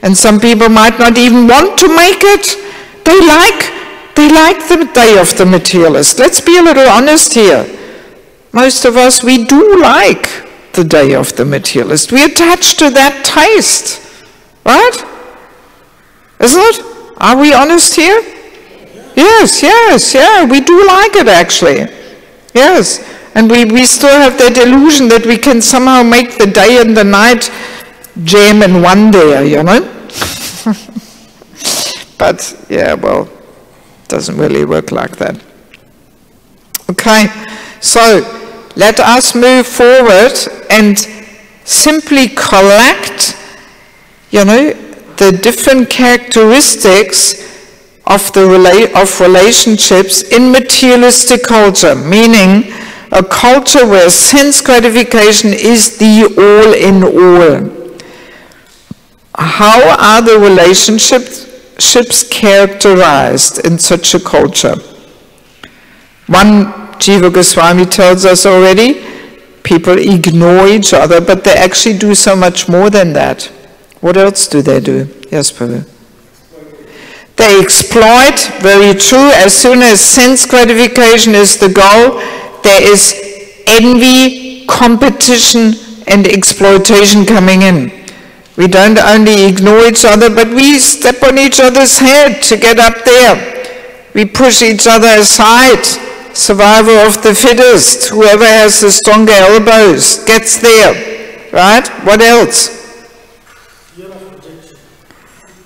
Speaker 1: And some people might not even want to make it. They like the day of the materialist. Let's be a little honest here. Most of us, we do like the day of the materialist. We attach to that taste. Right? Isn't it? Are we honest here? Yes, yeah, we do like it actually. Yes. And we still have that illusion that we can somehow make the day and the night jam in one day, you know? But, yeah, well, it doesn't really work like that. Okay, so let us move forward and simply collect, you know, the different characteristics of relationships in materialistic culture, meaning a culture where sense gratification is the all in all. How are the relationships characterized in such a culture? One, Jiva Goswami tells us already, people ignore each other, but they actually do so much more than that. What else do they do? Yes, Prabhu. They exploit, very true. As soon as sense gratification is the goal, there is envy, competition, and exploitation coming in. We don't only ignore each other, but we step on each other's head to get up there. We push each other aside. Survival of the fittest. Whoever has the stronger elbows gets there. Right? What else?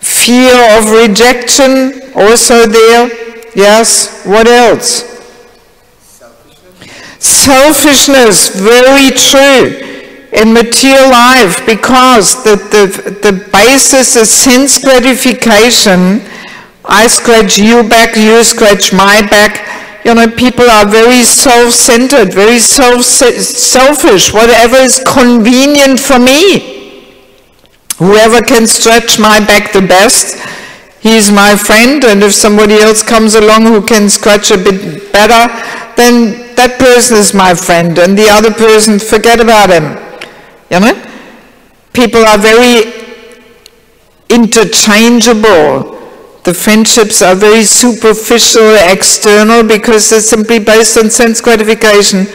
Speaker 1: Fear of rejection, also there. Yes. What else? Selfishness, very true. In material life, because the basis is sense gratification. I scratch you back, you scratch my back. You know, people are very self-centered, very selfish. Whatever is convenient for me. Whoever can stretch my back the best, he's my friend, and if somebody else comes along who can scratch a bit better, then that person is my friend, and the other person, forget about him. You know? People are very interchangeable. The friendships are very superficial, external, because they're simply based on sense gratification.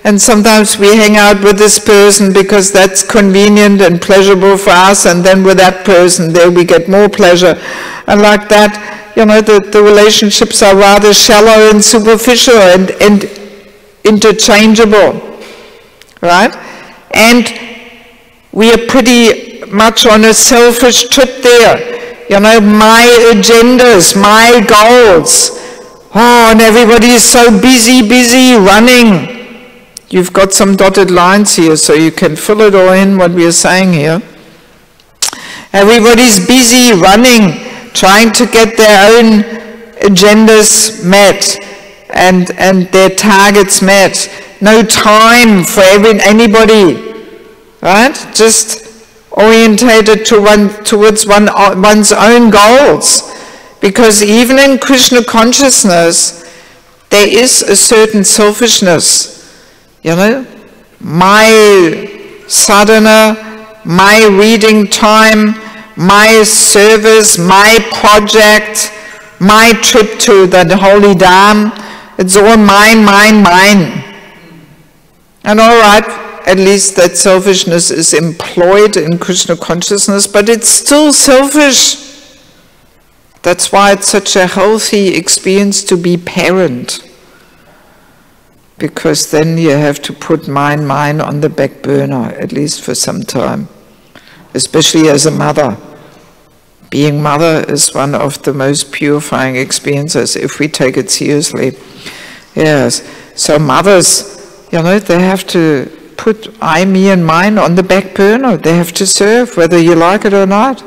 Speaker 1: And sometimes we hang out with this person because that's convenient and pleasurable for us, and then with that person there we get more pleasure. And like that, you know, the relationships are rather shallow and superficial and interchangeable. Right? And we are pretty much on a selfish trip there. You know, my agendas, my goals. Oh, and everybody is so busy running. You've got some dotted lines here, so you can fill it all in what we are saying here. Everybody's busy running, trying to get their own agendas met and their targets met. no time for anybody, right? Just orientated towards one's own goals. Because even in Krishna consciousness, there is a certain selfishness. You know, my sadhana, my reading time, my service, my project, my trip to the holy Dham, it's all mine, mine, mine. And all right, at least that selfishness is employed in Krishna consciousness, but it's still selfish. That's why it's such a healthy experience to be parent. Because then you have to put mine on the back burner, at least for some time. Especially as a mother. Being mother is one of the most purifying experiences, if we take it seriously. Yes, so mothers, you know, they have to put I, me and mine on the back burner. They have to serve, whether you like it or not.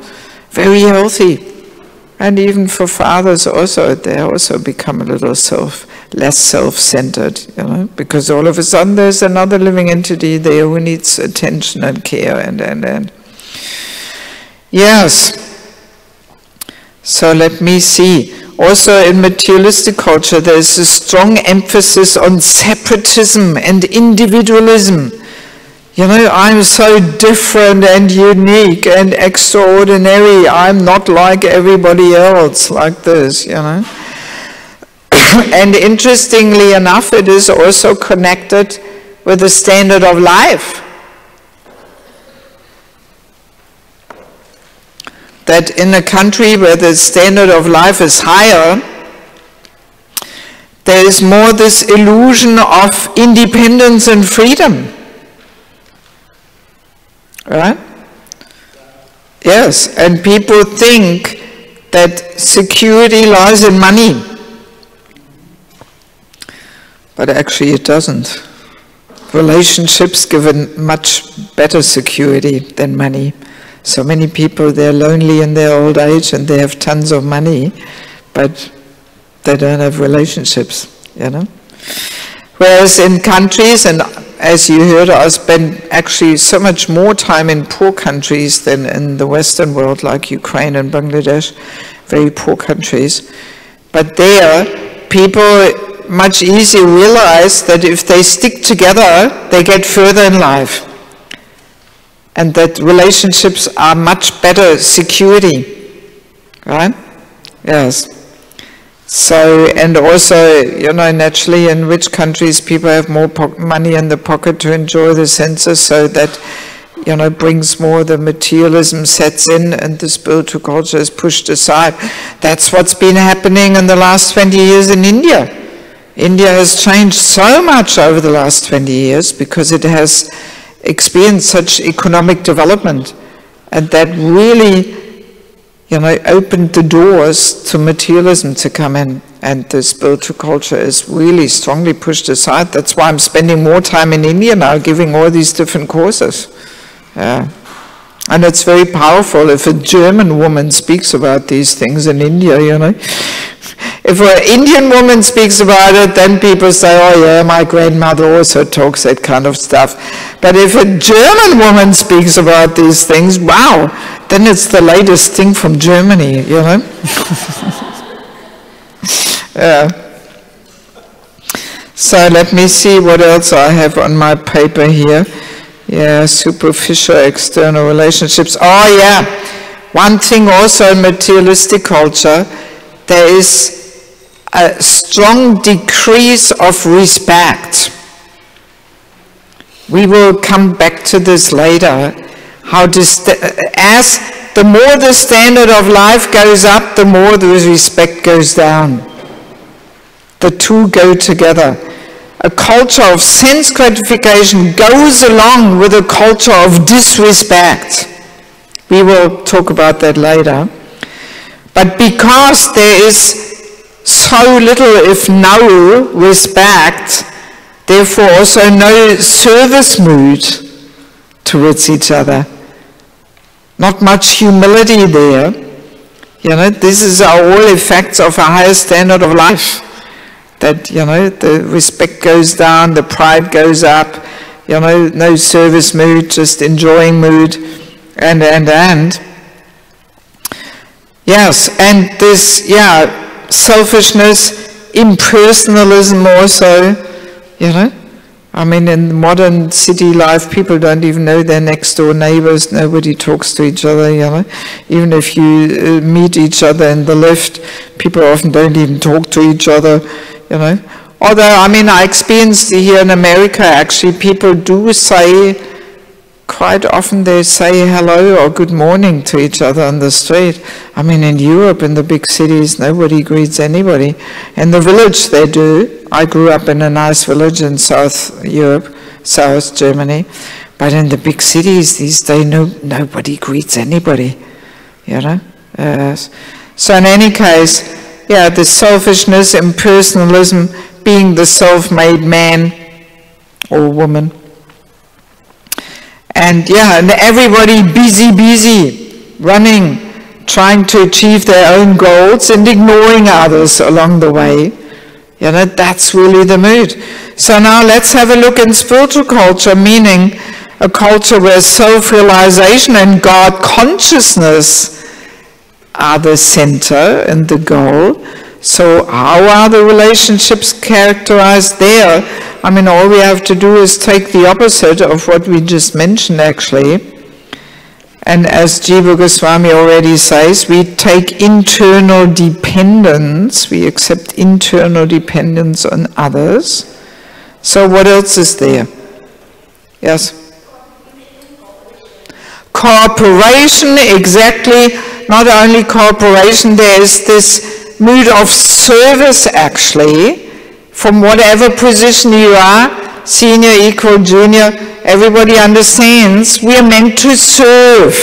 Speaker 1: Very healthy. And even for fathers also, they also become a little less self-centered, you know, because all of a sudden there's another living entity there who needs attention and care and. Yes. So let me see. Also in materialistic culture there's a strong emphasis on separatism and individualism. You know, I'm so different and unique and extraordinary. I'm not like everybody else, like this, you know. And interestingly enough, it is also connected with the standard of life. That in a country where the standard of life is higher, there is more this illusion of independence and freedom. Right? Yes, and people think that security lies in money. But actually it doesn't. Relationships give a much better security than money. So many people, they're lonely in their old age and they have tons of money, but they don't have relationships, you know. Whereas in countries, and as you heard, I spend actually so much more time in poor countries than in the Western world, like Ukraine and Bangladesh, very poor countries. But there, people much easier realize that if they stick together, they get further in life. And that relationships are much better security, right? Yes. So, and also, you know, naturally in rich countries people have more money in the pocket to enjoy the senses, so that, you know, brings more, the materialism sets in and the spiritual culture is pushed aside. That's what's been happening in the last 20 years in India. India has changed so much over the last 20 years because it has experienced such economic development, and that really, you know, opened the doors to materialism to come in, and the spiritual culture is really strongly pushed aside. That's why I'm spending more time in India now, giving all these different courses. And it's very powerful if a German woman speaks about these things in India, you know. If an Indian woman speaks about it, then people say, oh yeah, my grandmother also talks that kind of stuff. But if a German woman speaks about these things, wow, then it's the latest thing from Germany, you know. So let me see what else I have on my paper here. Yeah, superficial external relationships. Oh yeah, one thing also in materialistic culture, there is a strong decrease of respect. We will come back to this later. As the more the standard of life goes up, the more the respect goes down. The two go together. A culture of sense gratification goes along with a culture of disrespect. We will talk about that later. But because there is so little, if no, respect, therefore also no service mood towards each other. Not much humility there. You know, this is all effects of a higher standard of life. that, you know, the respect goes down, the pride goes up, you know, no service mood, just enjoying mood, and. Yes, and this, selfishness, impersonalism also, you know. I mean, in modern city life, people don't even know their next door neighbors. Nobody talks to each other, you know. Even if you meet each other in the lift, people often don't even talk to each other, you know. Although, I mean, I experienced here in America, actually, people do say, quite often they say hello or good morning to each other on the street. I mean, in Europe, in the big cities, nobody greets anybody. In the village, they do. I grew up in a nice village in South Europe, South Germany. But in the big cities these days, nobody greets anybody, you know. So in any case, the selfishness, impersonalism, being the self-made man or woman. And and everybody busy, running, trying to achieve their own goals and ignoring others along the way. You know, that's really the mood. So now let's have a look in spiritual culture, meaning a culture where self-realization and God consciousness are the center and the goal. So how are the relationships characterized there? I mean, all we have to do is take the opposite of what we just mentioned, actually. And as Jiva Goswami already says, we take internal dependence, we accept internal dependence on others. So what else is there? Yes? Cooperation, exactly. Not only cooperation, there is this mood of service, actually, from whatever position you are, senior, equal, junior, everybody understands we are meant to serve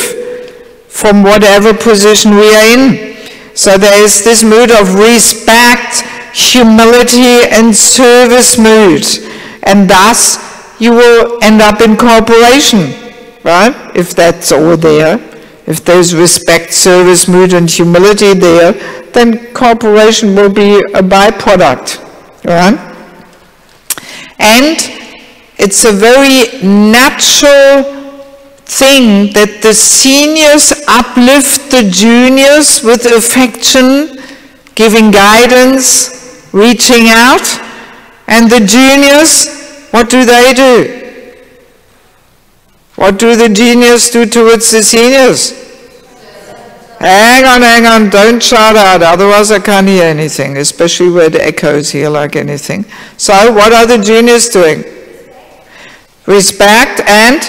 Speaker 1: from whatever position we are in. So there is this mood of respect, humility, and service mood. And thus, you will end up in cooperation, right? If that's all there. If there's respect, service mood, and humility there, then cooperation will be a byproduct, right? And it's a very natural thing that the seniors uplift the juniors with affection, giving guidance, reaching out, and the juniors, what do? What do the juniors do towards the seniors? Hang on, don't shout out, otherwise I can't hear anything, especially where it echoes here like anything. So what are the juniors doing? Respect and?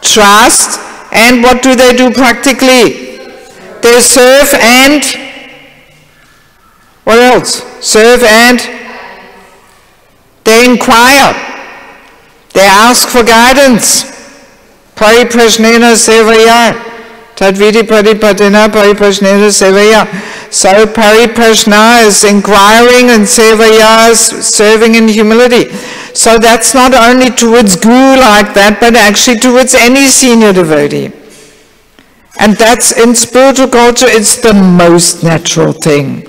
Speaker 1: Trust. And what do they do practically? They serve and? What else? Serve and? They inquire. They ask for guidance. Pariprashnena sevaya. Tadvidi paripatina pariprashnena sevaya. So pariprashna is inquiring and sevaya is serving in humility. So that's not only towards guru like that, but actually towards any senior devotee. And that's, in spiritual culture, it's the most natural thing.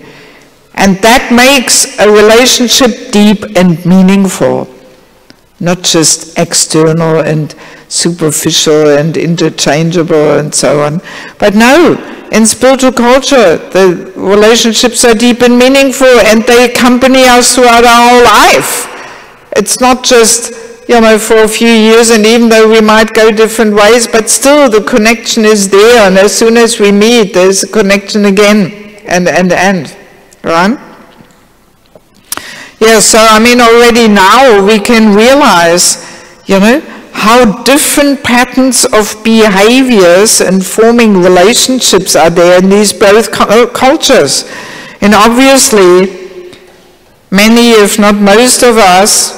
Speaker 1: And that makes a relationship deep and meaningful. Not just external and superficial and interchangeable and so on. But no, in spiritual culture, the relationships are deep and meaningful, and they accompany us throughout our whole life. It's not just, for a few years, and even though we might go different ways, but still the connection is there, and as soon as we meet, there's a connection again, and, right? Yeah, so already now we can realize, how different patterns of behaviors and forming relationships are there in these both cultures. And obviously, many, if not most of us,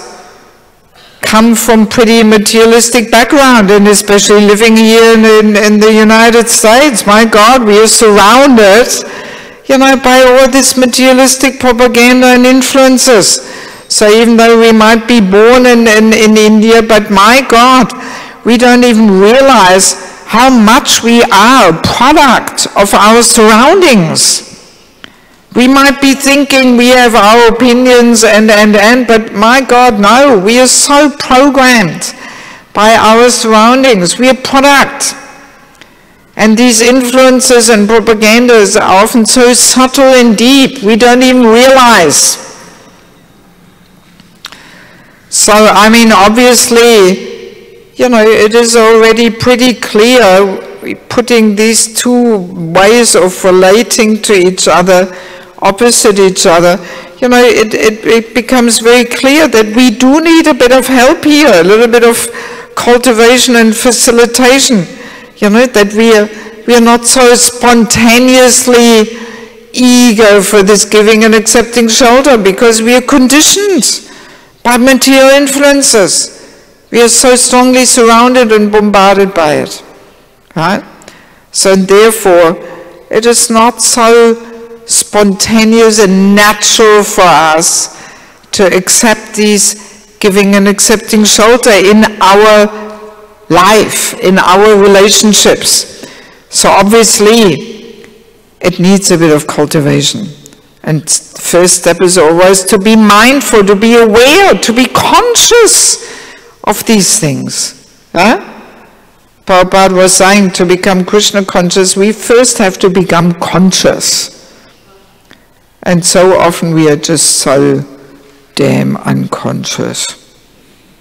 Speaker 1: come from pretty materialistic background, and especially living here in the United States. My God, we are surrounded by all this materialistic propaganda and influences. So even though we might be born in India, but my God, we don't even realize how much we are a product of our surroundings. We might be thinking we have our opinions but my God, no, we are so programmed by our surroundings. We are product. And these influences and propagandas are often so subtle and deep, we don't even realize. So, I mean, obviously, you know, it is already pretty clear, putting these two ways of relating to each other, opposite each other, you know, it becomes very clear that we do need a bit of help here, a little bit of cultivation and facilitation, you know, that we are not so spontaneously eager for this giving and accepting shelter, because we are conditioned by material influences. We are so strongly surrounded and bombarded by it, right? So therefore, it is not so spontaneous and natural for us to accept these giving and accepting shelter in our life, in our relationships. So obviously, it needs a bit of cultivation. And the first step is always to be mindful, to be aware, to be conscious of these things. Huh? Prabhupada was saying, to become Krishna conscious, we first have to become conscious. And so often we are just so damn unconscious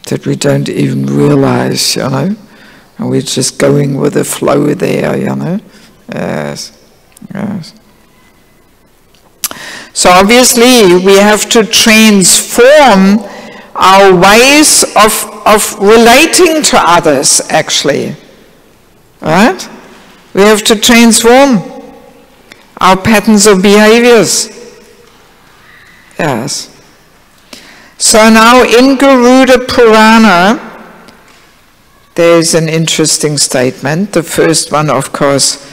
Speaker 1: that we don't even realize, you know, and we're just going with the flow there, you know. Yes, yes. So obviously we have to transform our ways of relating to others, actually. Right? We have to transform our patterns of behaviors. Yes. So now in Garuda Purana, there's an interesting statement. The first one, of course,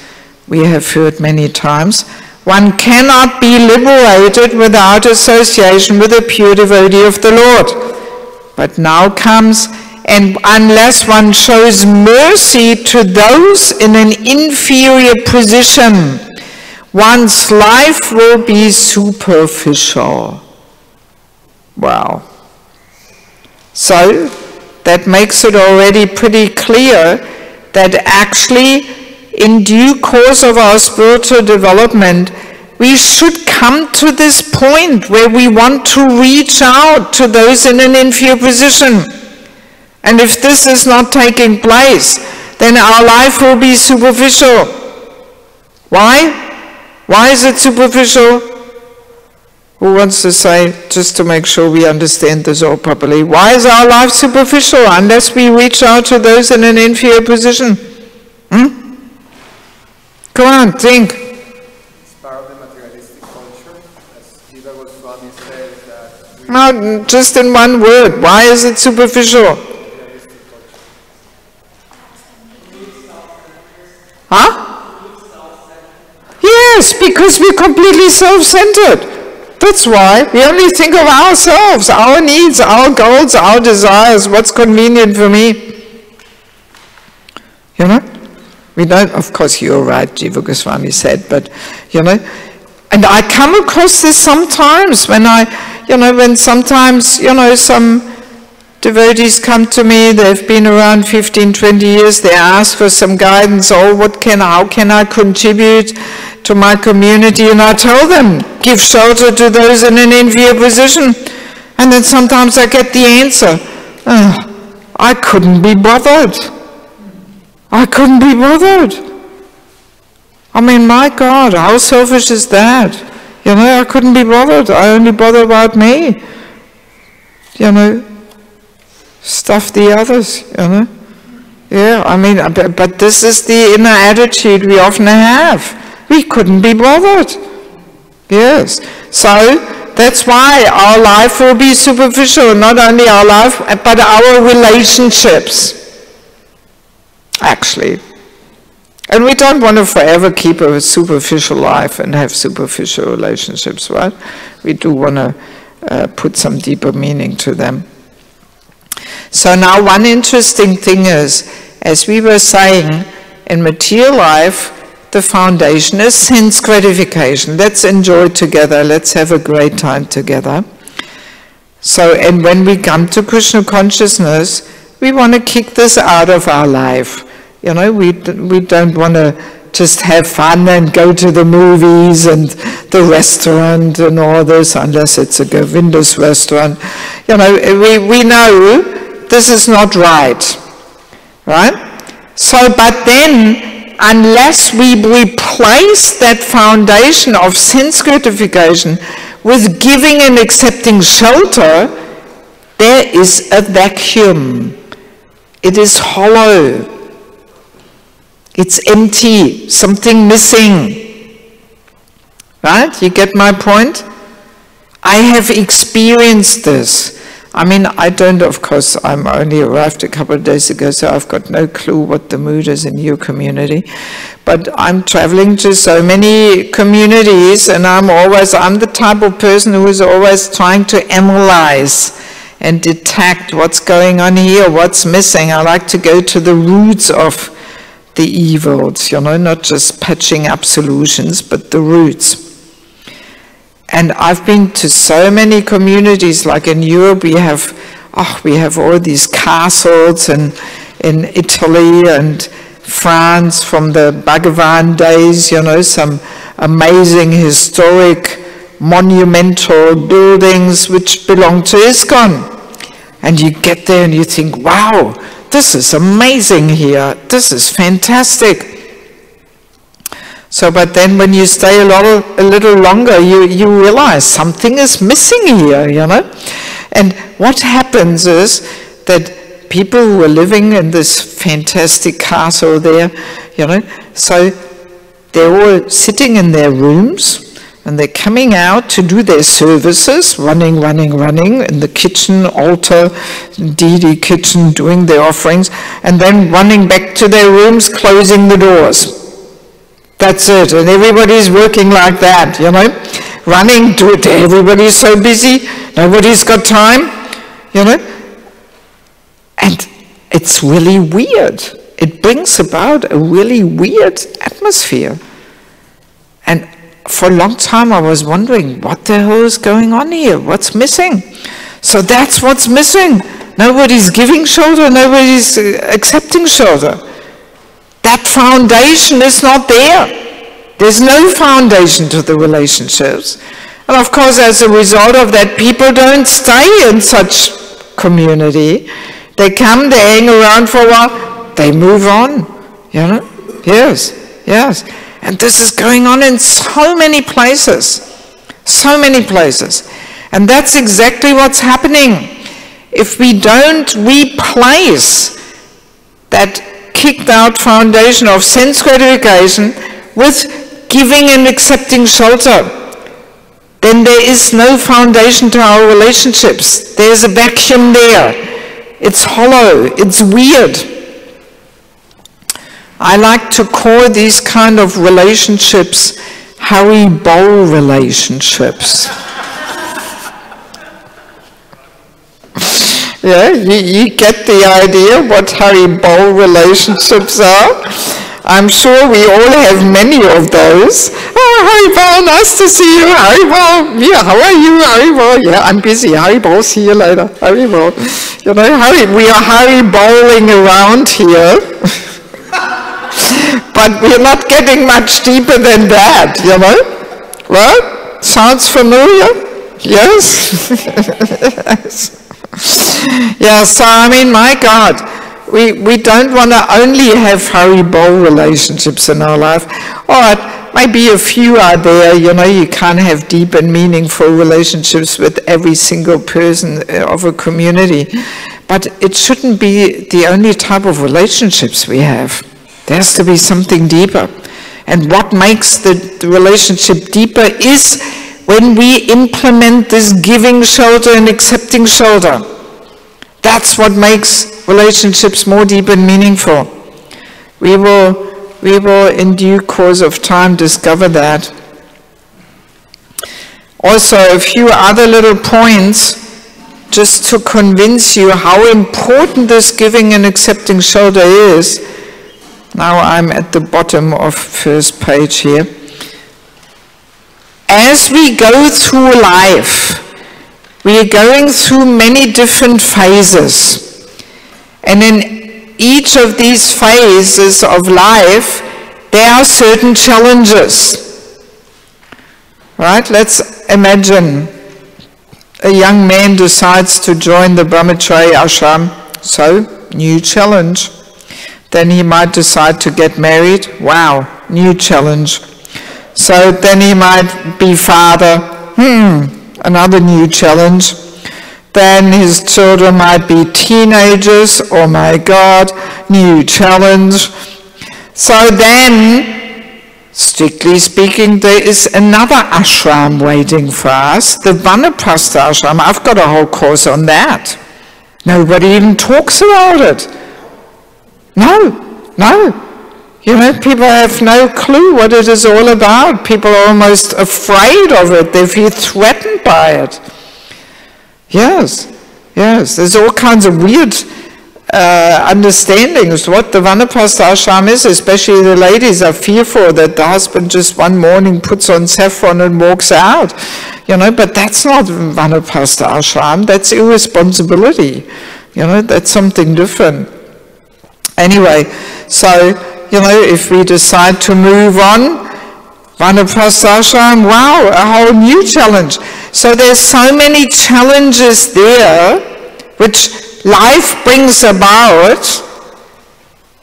Speaker 1: we have heard many times. One cannot be liberated without association with a pure devotee of the Lord. But now comes, and unless one shows mercy to those in an inferior position, one's life will be superficial. Wow. So, that makes it already pretty clear that actually, in due course of our spiritual development, we should come to this point where we want to reach out to those in an inferior position. And if this is not taking place, then our life will be superficial. Why? Why is it superficial? Who wants to say, just to make sure we understand this all properly, why is our life superficial unless we reach out to those in an inferior position? Come on, think.
Speaker 4: It's part of the materialistic culture, as Jiva Goswami says that...
Speaker 1: No, just in one word, why is it superficial? Huh? Yes, because we're completely self-centered. That's why. We only think of ourselves, our needs, our goals, our desires, what's convenient for me. You know? We don't, of course, you're right, Jiva Goswami said, but, you know, and I come across this sometimes when when sometimes, you know, some devotees come to me, they've been around 15, 20 years, they ask for some guidance, how can I contribute to my community? And I tell them, give shelter to those in an inferior position. And then sometimes I get the answer, I couldn't be bothered. I couldn't be bothered. I mean, my God, how selfish is that? You know, I couldn't be bothered. I only bother about me. You know, stuff the others, you know. Yeah, I mean, but this is the inner attitude we often have. We couldn't be bothered. Yes. So, that's why our life will be superficial. Not only our life, but our relationships. Actually. And we don't want to forever keep a superficial life and have superficial relationships, right? We do want to put some deeper meaning to them. So now one interesting thing is, as we were saying, in material life, the foundation is sense gratification. Let's enjoy together. Let's have a great time together. So, and when we come to Krishna consciousness, we want to kick this out of our life. You know, we don't want to just have fun and go to the movies and the restaurant and all this, unless it's a Govinda's restaurant. You know, we know this is not right. So, but then, unless we replace that foundation of sense gratification with giving and accepting shelter, there is a vacuum. It is hollow. It's empty, something missing. Right? You get my point? I have experienced this. I mean, I don't, of course, I'm only arrived a couple of days ago, so I've got no clue what the mood is in your community. But I'm traveling to so many communities, and I'm the type of person who is always trying to analyze and detect what's going on here, what's missing. I like to go to the roots of the evils, you know, not just patching up solutions, but the roots. And I've been to so many communities, like in Europe we have all these castles, and in Italy and France from the Bhagavan days, you know, some amazing historic monumental buildings which belong to ISKCON. And you get there and you think, wow, this is amazing here, this is fantastic. So, but then when you stay a little longer, you realize something is missing here, you know. And what happens is that people who are living in this fantastic castle there, you know, so they're all sitting in their rooms, and they're coming out to do their services, running in the kitchen, altar, deity kitchen, doing their offerings, and then running back to their rooms, closing the doors. That's it, and everybody's working like that, you know, running to it. Everybody's so busy, nobody's got time, you know. And it's really weird. It brings about a really weird atmosphere. And for a long time I was wondering, what the hell is going on here? What's missing? So that's what's missing. Nobody's giving shelter, nobody's accepting shelter. That foundation is not there. There's no foundation to the relationships. And of course, as a result of that, people don't stay in such community. They come, they hang around for a while, they move on, you know? Yes. And this is going on in so many places. And that's exactly what's happening. If we don't replace that kicked out foundation of sense gratification with giving and accepting shelter, then there is no foundation to our relationships. There's a vacuum there. It's hollow, it's weird. I like to call these kind of relationships Haribol relationships. Yeah, you get the idea what Haribol relationships are. I'm sure we all have many of those. Oh, Haribol, nice to see you, Haribol. Yeah, how are you, Haribol? Yeah, I'm busy. Haribol, see you later. Haribol. You know, we are Hariboling around here. But we're not getting much deeper than that, you know? Right? Sounds familiar? Yes? Yes. Yeah, so I mean, my God, we don't want to only have Haribol relationships in our life. All right, maybe a few are there, you know, you can't have deep and meaningful relationships with every single person of a community. But it shouldn't be the only type of relationships we have. There has to be something deeper. And what makes the relationship deeper is when we implement this giving shelter and accepting shelter. That's what makes relationships more deep and meaningful. We will in due course of time discover that. Also, a few other little points just to convince you how important this giving and accepting shelter is. Now I'm at the bottom of first page here. As we go through life, we are going through many different phases. And in each of these phases of life, there are certain challenges. Right? Let's imagine a young man decides to join the Brahmachari ashram. So, new challenge. Then he might decide to get married. Wow, new challenge. So then he might be father. Another new challenge. Then his children might be teenagers. Oh my God, new challenge. So then, strictly speaking, there is another ashram waiting for us, the Vanaprastha ashram. I've got a whole course on that. Nobody even talks about it. No. You know, people have no clue what it is all about. People are almost afraid of it. They feel threatened by it. Yes. There's all kinds of weird understandings what the Vanaprastha ashram is. Especially the ladies are fearful that the husband just one morning puts on saffron and walks out. You know, but that's not Vanaprastha ashram. That's irresponsibility. You know, that's something different. Anyway, so, you know, if we decide to move on, Vanaprastha ashram, wow, a whole new challenge. So there's so many challenges there which life brings about,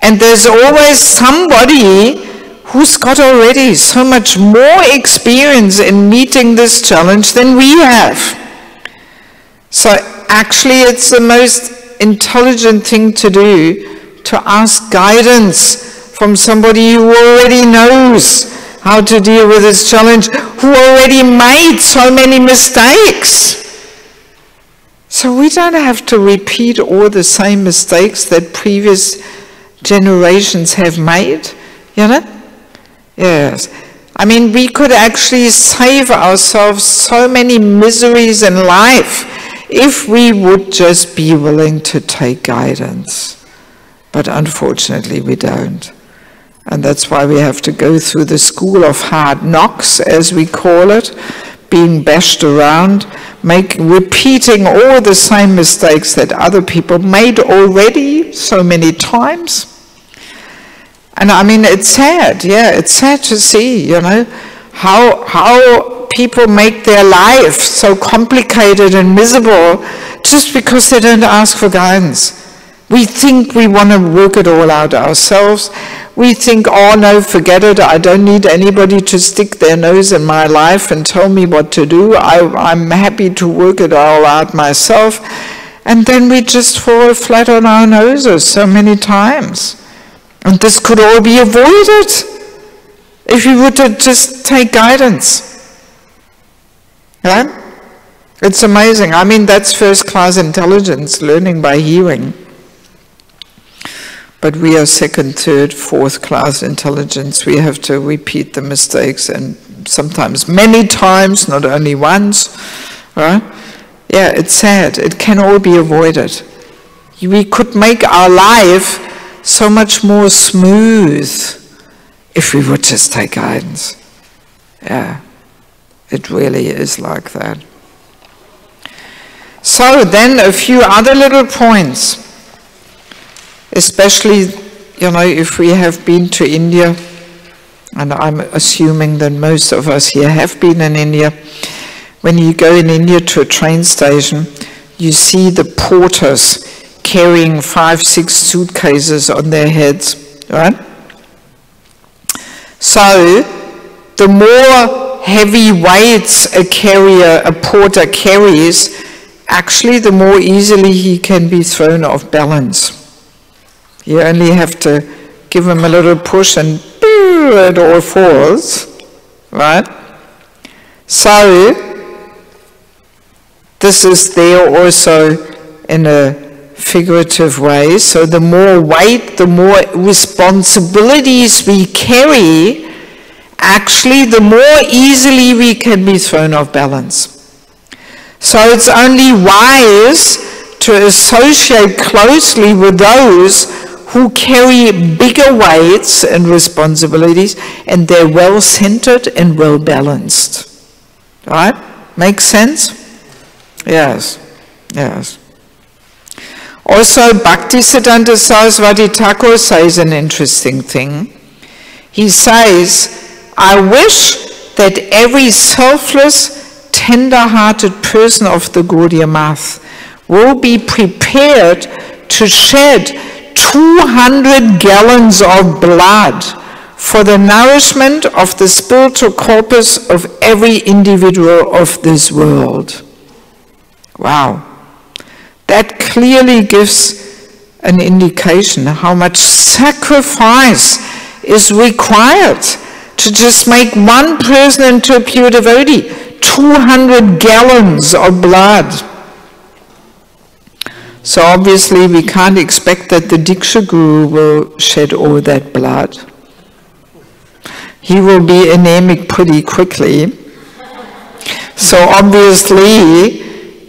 Speaker 1: and there's always somebody who's got already so much more experience in meeting this challenge than we have. So actually it's the most intelligent thing to do, to ask guidance from somebody who already knows how to deal with this challenge, who already made so many mistakes. So we don't have to repeat all the same mistakes that previous generations have made, you know? Yes. I mean, we could actually save ourselves so many miseries in life if we would just be willing to take guidance. But unfortunately we don't. And that's why we have to go through the school of hard knocks, as we call it, being bashed around, repeating all the same mistakes that other people made already so many times. And I mean, it's sad, it's sad to see, you know, how people make their life so complicated and miserable just because they don't ask for guidance. We think we want to work it all out ourselves. We think, oh no, forget it, I don't need anybody to stick their nose in my life and tell me what to do. I'm happy to work it all out myself. And then we just fall flat on our noses so many times. And this could all be avoided if we would just take guidance. Yeah? It's amazing. I mean, that's first-class intelligence, learning by hearing. But we are second, third, fourth-class intelligence. We have to repeat the mistakes, and sometimes many times, not only once. Right? Yeah, it's sad. It can all be avoided. We could make our life so much more smooth if we would just take guidance. Yeah, it really is like that. So then a few other little points. Especially, you know, if we have been to India, and I'm assuming that most of us here have been in India. When you go in India to a train station, you see the porters carrying 5-6 suitcases on their heads, right? So, the more heavy weights a porter carries, actually the more easily he can be thrown off balance. You only have to give him a little push and it all falls, right? So, this is there also in a figurative way. So the more weight, the more responsibilities we carry, actually the more easily we can be thrown off balance. So it's only wise to associate closely with those who carry bigger weights and responsibilities, and they're well-centered and well-balanced. Right? Makes sense? Yes, yes. Also, Bhaktisiddhanta Saraswati Thakur says an interesting thing. He says, I wish that every selfless, tender-hearted person of the Gaudiya Math will be prepared to shed 200 gallons of blood for the nourishment of the spiritual corpus of every individual of this world. Wow. That clearly gives an indication how much sacrifice is required to just make one person into a pure devotee. 200 gallons of blood. So obviously we can't expect that the Diksha Guru will shed all that blood. He will be anemic pretty quickly. So obviously,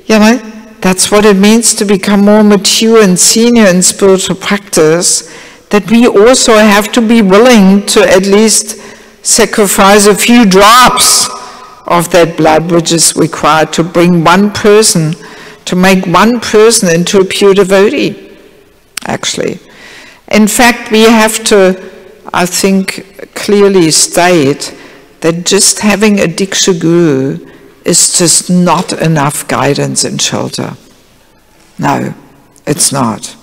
Speaker 1: you know, that's what it means to become more mature and senior in spiritual practice, that we also have to be willing to at least sacrifice a few drops of that blood which is required to bring one person, to make one person into a pure devotee, actually. In fact, we have to, I think, clearly state that just having a Diksha Guru is just not enough guidance and shelter. No, it's not.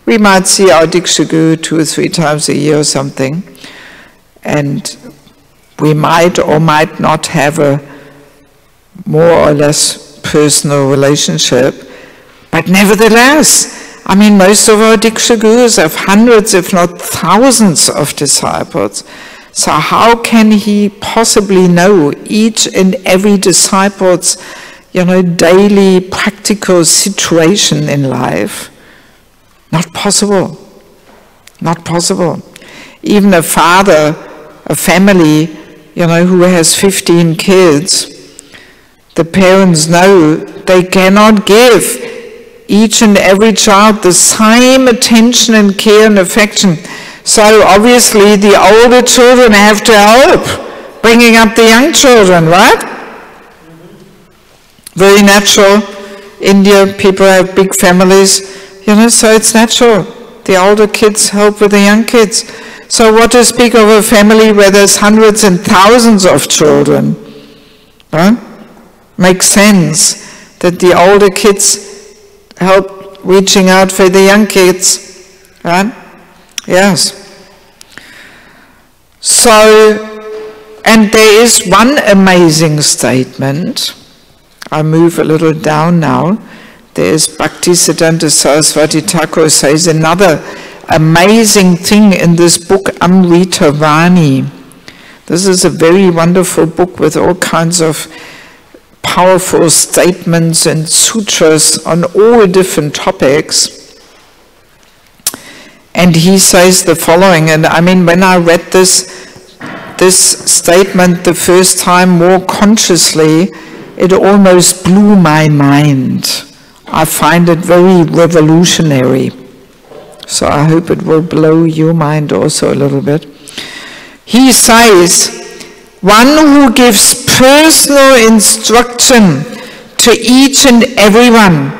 Speaker 1: We might see our Diksha Guru 2 or 3 times a year or something, and we might or might not have a more or less personal relationship, but nevertheless, I mean, most of our Diksha Gurus have hundreds, if not thousands of disciples. So how can he possibly know each and every disciple's, daily practical situation in life? Not possible. Not possible. Even a father, a family, who has 15 kids, the parents know they cannot give each and every child the same attention and care and affection. So obviously the older children have to help bringing up the young children, right? Very natural. India, people have big families, so it's natural. The older kids help with the young kids. So what to speak of a family where there's hundreds and thousands of children? Right? Makes sense that the older kids help reaching out for the young kids. Right? Yes. So, and there is one amazing statement. I move a little down now. There's Bhaktisiddhanta Saraswati Thakur says another amazing thing in this book, Amrita Vani. This is a very wonderful book with all kinds of powerful statements and sutras on all different topics. And he says the following, and I mean, when I read this statement the first time more consciously, it almost blew my mind. I find it very revolutionary. So I hope it will blow your mind also a little bit. He says, one who gives personal instruction to each and everyone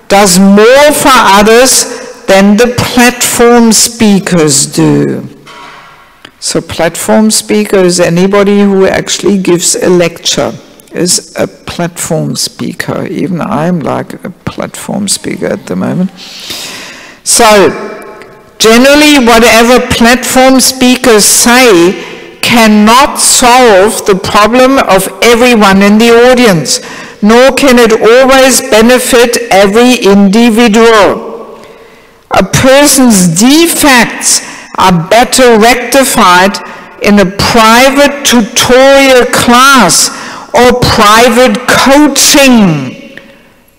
Speaker 1: does more for others than the platform speakers do. So platform speaker is anybody who actually gives a lecture, is a platform speaker. Even I'm like a platform speaker at the moment. So, generally whatever platform speakers say cannot solve the problem of everyone in the audience, nor can it always benefit every individual. A person's defects are better rectified in a private tutorial class or private coaching.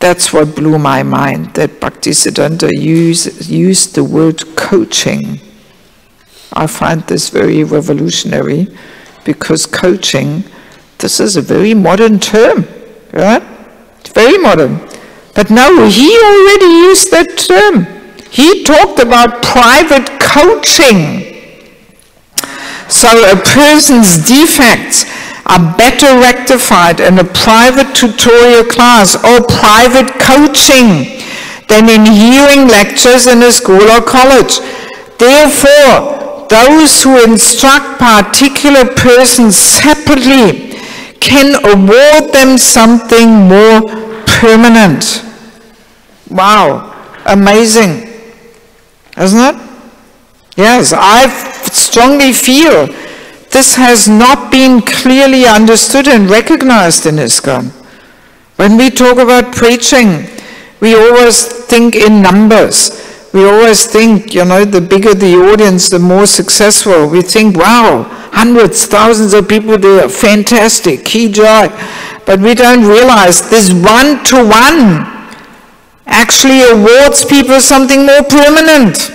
Speaker 1: That's what blew my mind, that Bhaktisiddhanta used the word coaching. I find this very revolutionary, because coaching, this is a very modern term, right? It's very modern. But no, he already used that term. He talked about private coaching. So a person's defects are better rectified in a private tutorial class or private coaching than in hearing lectures in a school or college. Therefore, those who instruct particular persons separately can award them something more permanent. Wow, amazing, isn't it? Yes, I strongly feel this has not been clearly understood and recognized in ISKCON. When we talk about preaching, we always think in numbers. We always think, you know, the bigger the audience, the more successful. We think, wow, hundreds, thousands of people there, fantastic, key joy. But we don't realize this one-to-one actually awards people something more permanent.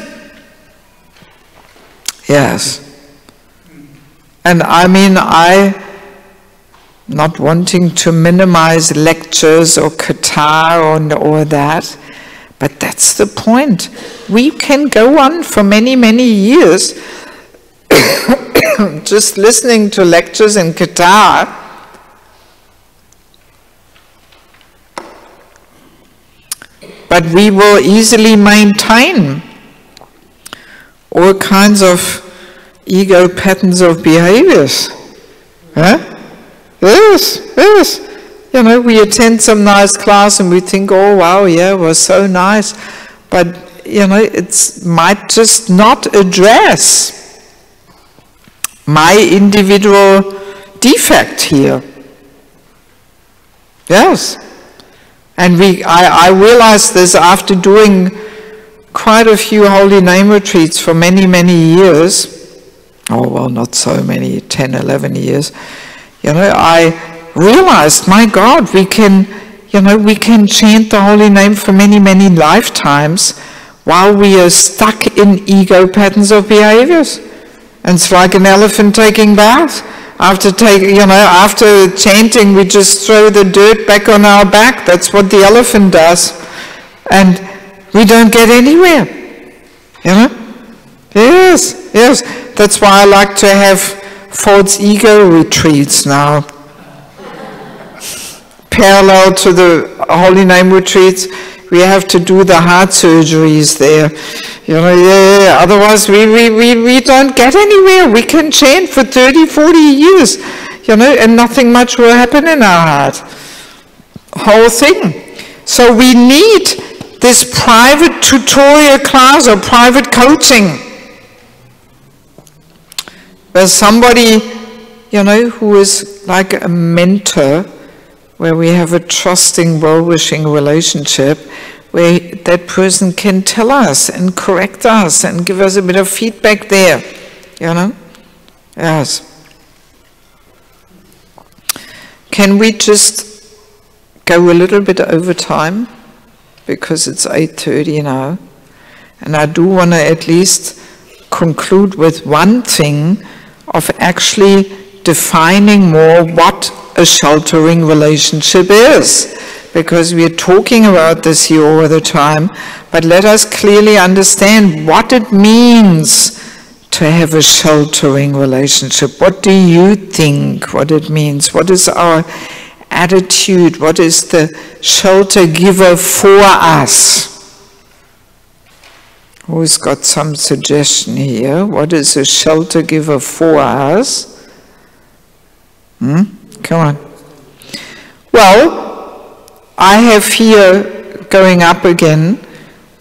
Speaker 1: Yes. And I mean, not wanting to minimize lectures or Qatar or that, but that's the point. We can go on for many, many years just listening to lectures in Qatar. But we will easily maintain all kinds of ego patterns of behaviors. Huh? Yes, yes. You know, we attend some nice class and we think, oh wow, yeah, it was so nice. But, you know, it might just not address my individual defect here. Yes. And I realized this after doing quite a few holy name retreats for many, many years. Oh, well, not so many, 10, 11 years. You know, I realized, my God, we can chant the holy name for many, many lifetimes while we are stuck in ego patterns of behaviors. And it's like an elephant taking bath. After chanting, we just throw the dirt back on our back. That's what the elephant does. And we don't get anywhere. You know? Yes, yes. That's why I like to have false ego retreats now. Parallel to the holy name retreats, we have to do the heart surgeries there. You know, yeah, otherwise we don't get anywhere. We can chant for 30, 40 years, you know, and nothing much will happen in our heart. Whole thing. So we need this private tutorial class or private coaching. There's somebody, you know, who is like a mentor, where we have a trusting, well-wishing relationship, where that person can tell us and correct us and give us a bit of feedback there, you know? Yes. Can we just go a little bit over time? Because it's 8:30 now. And I do want to at least conclude with one thing of actually defining more what a sheltering relationship is, because we are talking about this here all the time, but let us clearly understand what it means to have a sheltering relationship. What do you think what it means? What is our attitude? What is the shelter giver for us? Who's got some suggestion here? What is a shelter giver for us? Come on. Well, I have here, going up again,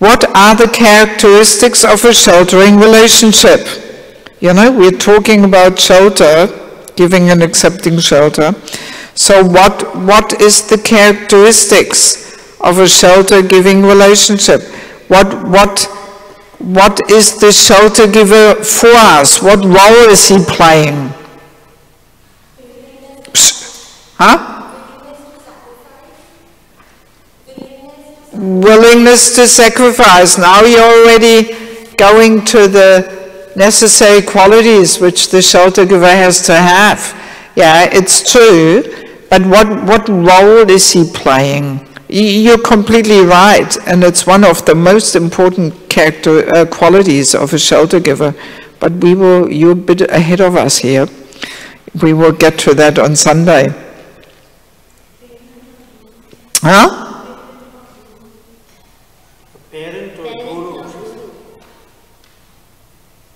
Speaker 1: what are the characteristics of a sheltering relationship? You know, we're talking about shelter, giving and accepting shelter. So what is the characteristics of a shelter-giving relationship? What is the shelter giver for us? What role is he playing? Huh? Willingness to sacrifice. Now you're already going to the necessary qualities which the shelter giver has to have. Yeah, it's true, but what role is he playing? You're completely right, and it's one of the most important qualities of a shelter giver. But you're a bit ahead of us here. We will get to that on Sunday. Huh?
Speaker 3: Parent or guru?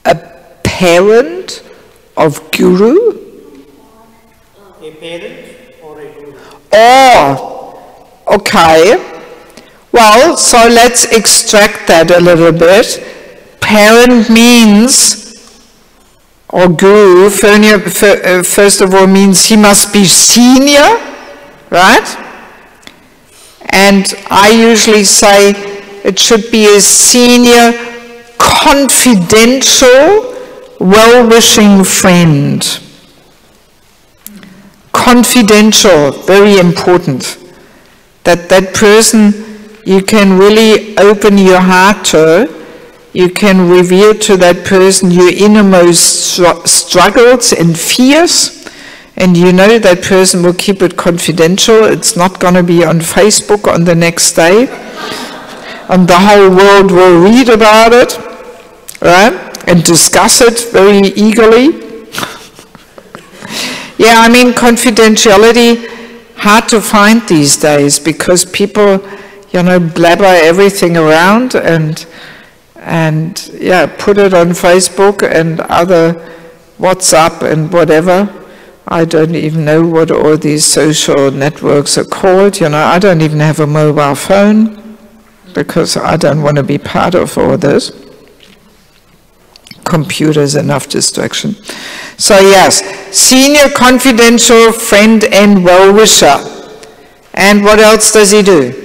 Speaker 1: A parent of guru?
Speaker 3: A parent or a guru?
Speaker 1: Oh, okay. Well, so let's extract that a little bit. Parent means, or guru, first of all, means he must be senior, right? And I usually say it should be a senior, confidential, well-wishing friend. Confidential, very important. That person you can really open your heart to. You can reveal to that person your innermost struggles and fears, and you know that person will keep it confidential. It's not going to be on Facebook on the next day, and the whole world will read about it, right, and discuss it very eagerly. Yeah, I mean, confidentiality, hard to find these days because people, blabber everything around and yeah, put it on Facebook and other WhatsApp and whatever. I don't even know what all these social networks are called. I don't even have a mobile phone because I don't want to be part of all this. Computers, enough distraction. So yes, senior confidential friend and well-wisher. And what else does he do?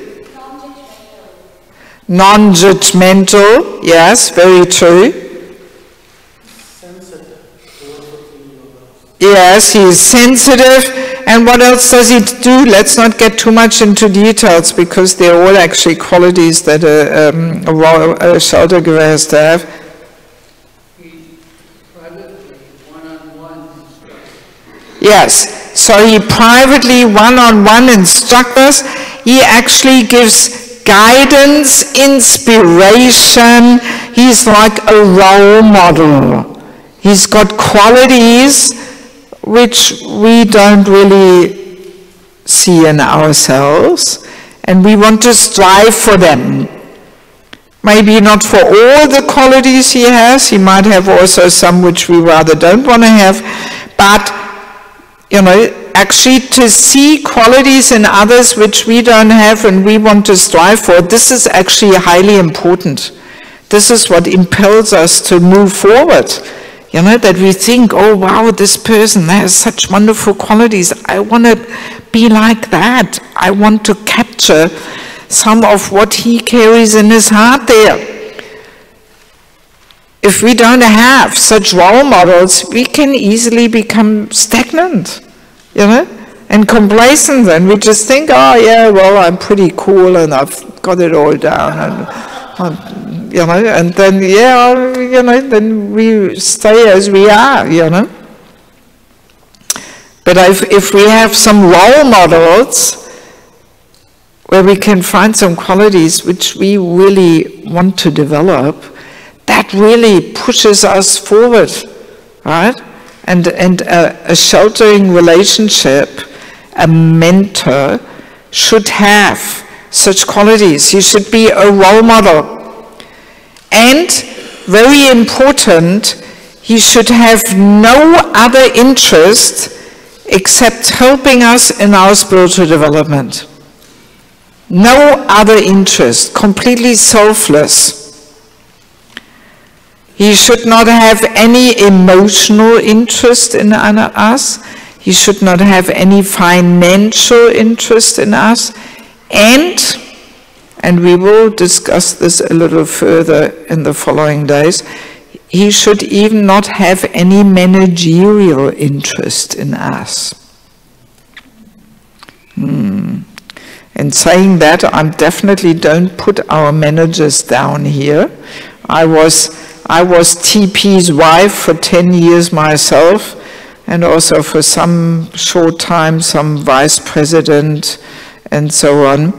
Speaker 1: Non-judgmental, yes, very true. Yes, he is sensitive. And what else does he do? Let's not get too much into details because they're all actually qualities that a shelter giver has to have. Yes, so he privately one-on-one instructs us. He actually gives guidance, inspiration. He's like a role model. He's got qualities which we don't really see in ourselves, and we want to strive for them. Maybe not for all the qualities he has. He might have also some which we rather don't want to have, but actually to see qualities in others which we don't have and we want to strive for, this is actually highly important. This is what impels us to move forward. That we think, oh wow, this person has such wonderful qualities. I want to be like that. I want to capture some of what he carries in his heart there. If we don't have such role models, we can easily become stagnant, and complacent, and we just think, oh yeah, well, I'm pretty cool and I've got it all down, and then then we stay as we are, But if we have some role models where we can find some qualities which we really want to develop, that really pushes us forward, right? And a sheltering relationship, a mentor, should have such qualities. He should be a role model. And, very important, he should have no other interest except helping us in our spiritual development. No other interest, completely selfless. He should not have any emotional interest in us. He should not have any financial interest in us. And we will discuss this a little further in the following days, he should even not have any managerial interest in us. In saying that, I definitely don't put our managers down here. I was TP's wife for 10 years myself, and also for some short time some vice president and so on.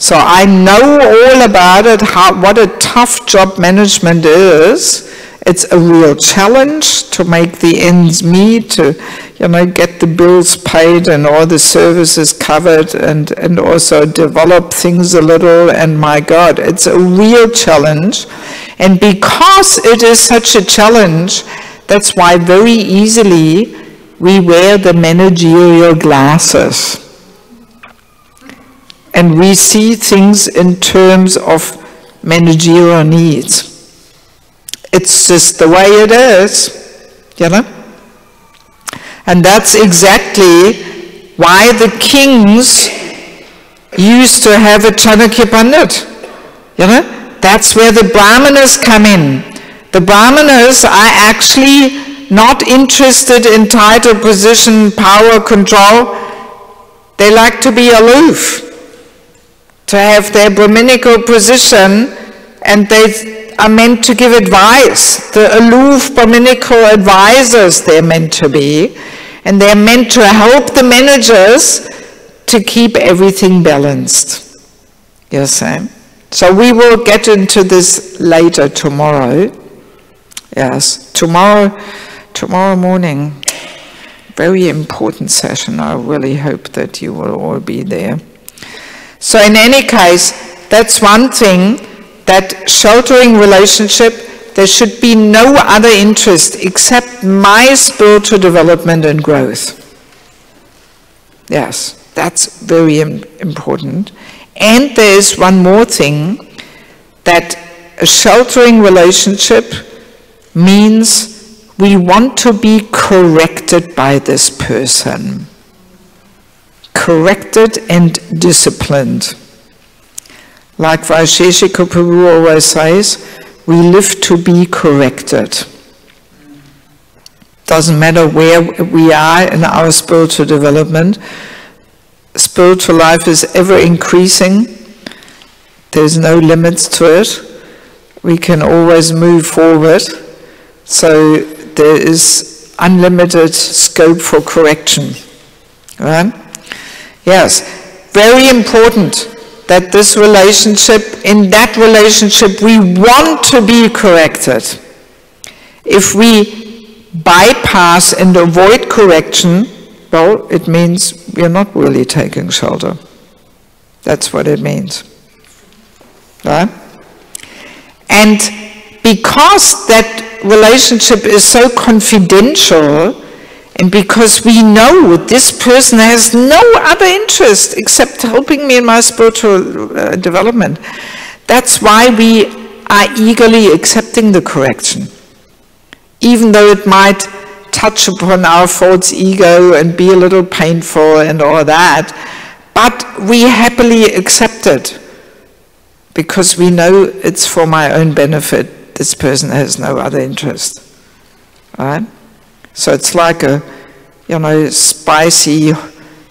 Speaker 1: So I know all about it, what a tough job management is. It's a real challenge to make the ends meet, to get the bills paid and all the services covered, and also develop things a little. And my God, it's a real challenge. And because it is such a challenge, that's why very easily we wear the managerial glasses. And we see things in terms of managerial needs. It's just the way it is, And that's exactly why the kings used to have a Chanakya Pandit, That's where the Brahmanas come in. The Brahmanas are actually not interested in title, position, power, control. They like to be aloof, to have their Brahminical position, and they are meant to give advice. The aloof Brahminical advisors they're meant to be, and they're meant to help the managers to keep everything balanced. Yes, so we will get into this later tomorrow. Yes, tomorrow morning, very important session. I really hope that you will all be there. So in any case, that's one thing, that sheltering relationship, there should be no other interest except my spiritual development and growth. Yes, that's very important. And there is one more thing, that a sheltering relationship means we want to be corrected by this person. Corrected and disciplined. Like Vaisheshika Prabhu always says, we live to be corrected. Doesn't matter where we are in our spiritual development. Spiritual life is ever increasing. There's no limits to it. We can always move forward. So there is unlimited scope for correction. Right? Yes, very important that this relationship, in that relationship, we want to be corrected. If we bypass and avoid correction, well, it means we're not really taking shelter. That's what it means. Right? And because that relationship is so confidential, and because we know this person has no other interest except helping me in my spiritual development, that's why we are eagerly accepting the correction. Even though it might touch upon our false ego and be a little painful and all that, but we happily accept it because we know it's for my own benefit. This person has no other interest. Right? So it's like a, spicy,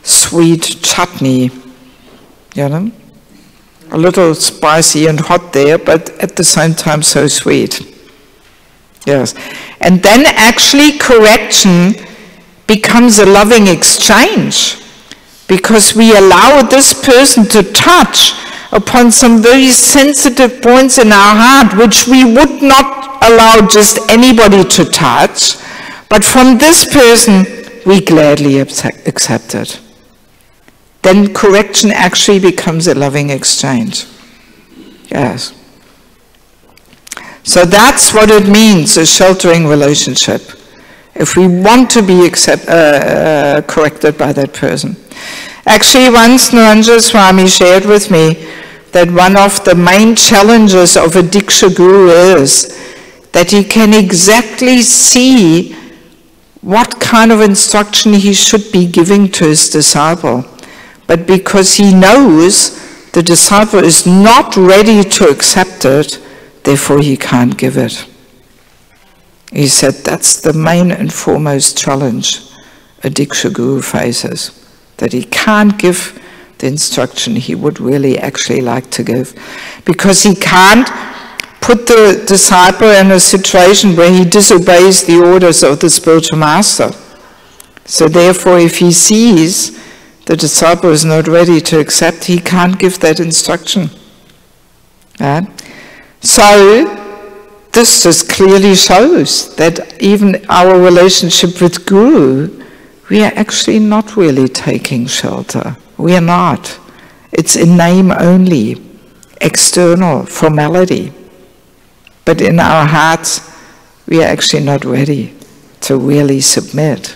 Speaker 1: sweet chutney, A little spicy and hot there, but at the same time so sweet. Yes. And then actually correction becomes a loving exchange, because we allow this person to touch upon some very sensitive points in our heart, which we would not allow just anybody to touch. But from this person, we gladly accept it. Then correction actually becomes a loving exchange. Yes. So that's what it means, a sheltering relationship. If we want to be corrected by that person. Actually, once Naranja Swami shared with me that one of the main challenges of a Diksha Guru is that he can exactly see what kind of instruction he should be giving to his disciple. But because he knows the disciple is not ready to accept it, therefore he can't give it. He said that's the main and foremost challenge a Diksha Guru faces, that he can't give the instruction he would really actually like to give, because he can't put the disciple in a situation where he disobeys the orders of the spiritual master. So therefore, if he sees the disciple is not ready to accept, he can't give that instruction. Right? So, this just clearly shows that even our relationship with Guru, we are actually not really taking shelter. We are not. It's in name only, external, formality. But in our hearts, we are actually not ready to really submit.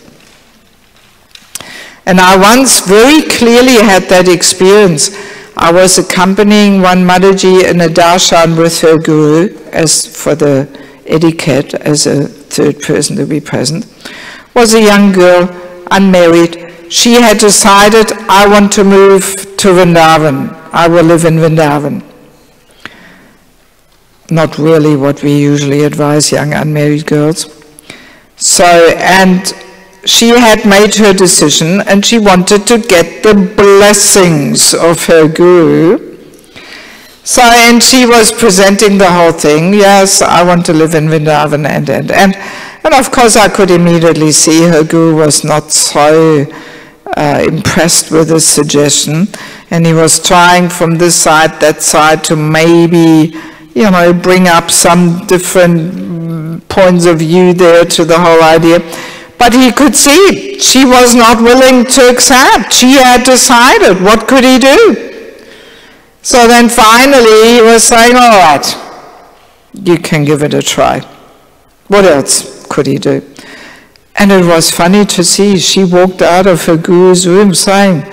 Speaker 1: And I once very clearly had that experience. I was accompanying one Mataji in a darshan with her guru, as for the etiquette, as a third person to be present. Was a young girl, unmarried. She had decided, I want to move to Vrindavan. I will live in Vrindavan. Not really what we usually advise young unmarried girls. So, and she had made her decision and she wanted to get the blessings of her guru. So, and she was presenting the whole thing. Yes, I want to live in Vrindavan and of course I could immediately see her guru was not so impressed with this suggestion, and he was trying from this side, that side to maybe, you know, bring up some different points of view there to the whole idea. But he could see she was not willing to accept. She had decided. What could he do? So then finally he was saying, all right, you can give it a try. What else could he do? And it was funny to see, she walked out of her guru's room saying,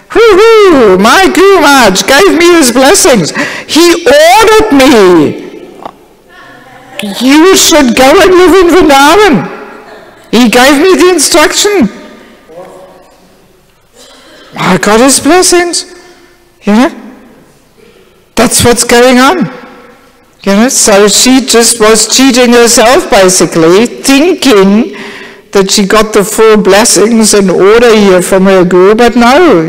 Speaker 1: hoo-hoo, my Guru Maharaj gave me his blessings. He ordered me. You should go and live in Vrindavan. He gave me the instruction. I got his blessings. You know? That's what's going on. You know? So she just was cheating herself basically, thinking that she got the full blessings and order here from her guru, but no.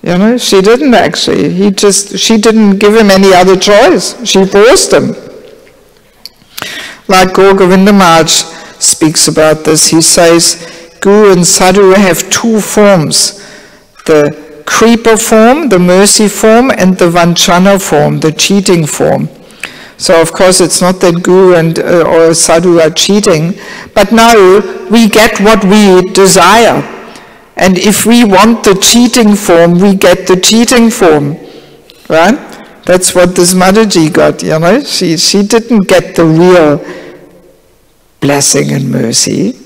Speaker 1: You know, she didn't actually. She didn't give him any other choice. She forced him. Like Gaur Govinda Maharaj speaks about this. He says, Guru and Sadhu have two forms. The creeper form, the mercy form, and the vanchana form, the cheating form. So of course it's not that Guru and or Sadhu are cheating, but now we get what we desire. And if we want the cheating form, we get the cheating form, right? That's what this Mataji got, you know. She didn't get the real blessing and mercy,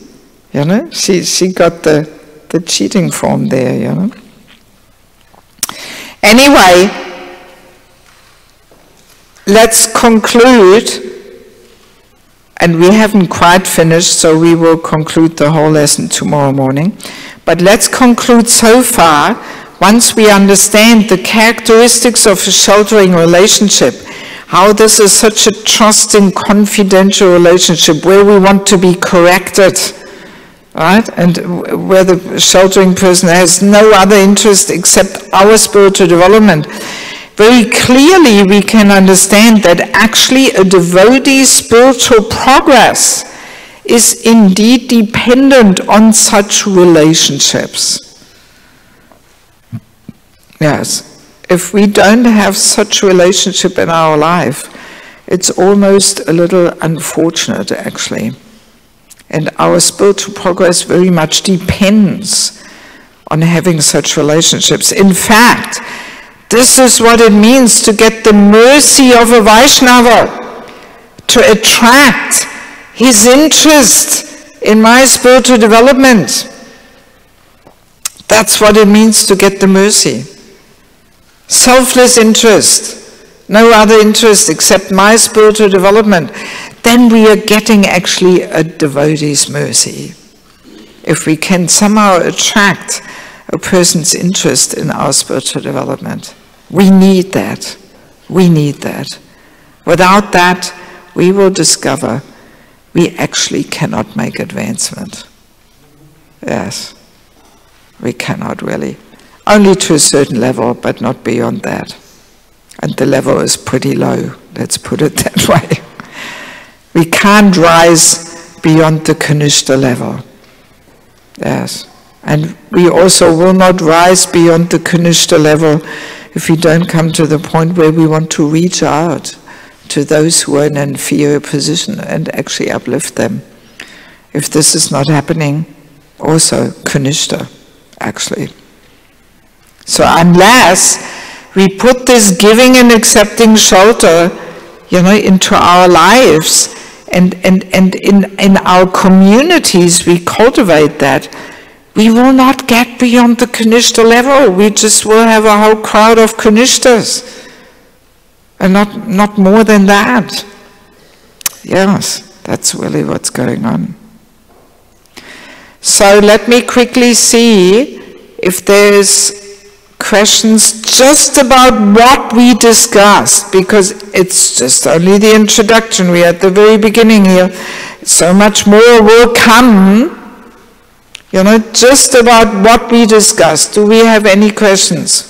Speaker 1: you know. She got the cheating form there, you know. Anyway, let's conclude, and we haven't quite finished, so we will conclude the whole lesson tomorrow morning. But let's conclude so far, once we understand the characteristics of a sheltering relationship, how this is such a trusting, confidential relationship where we want to be corrected, right? And where the sheltering person has no other interest except our spiritual development. Very clearly we can understand that actually a devotee's spiritual progress is indeed dependent on such relationships. Yes, if we don't have such relationship in our life, it's almost a little unfortunate actually. And our spiritual progress very much depends on having such relationships. In fact, this is what it means to get the mercy of a Vaishnava, to attract his interest in my spiritual development. That's what it means to get the mercy. Selfless interest, no other interest except my spiritual development. Then we are getting actually a devotee's mercy. If we can somehow attract a person's interest in our spiritual development. We need that. We need that. Without that, we will discover we actually cannot make advancement. Yes, we cannot really. Only to a certain level, but not beyond that. And the level is pretty low, let's put it that way. We can't rise beyond the Kanishta level. Yes, And we also will not rise beyond the Kanishta level if we don't come to the point where we want to reach out to those who are in an inferior position and actually uplift them. If this is not happening, also Kanishta, actually. So unless we put this giving and accepting shelter, into our lives, and in our communities we cultivate that, we will not get beyond the Kanishta level. We just will have a whole crowd of Kanishtas, and not more than that. Yes, that's really what's going on. So let me quickly see if there's questions just about what we discussed, because it's just only the introduction. We're at the very beginning here. So much more will come, just about what we discussed. Do we have any questions?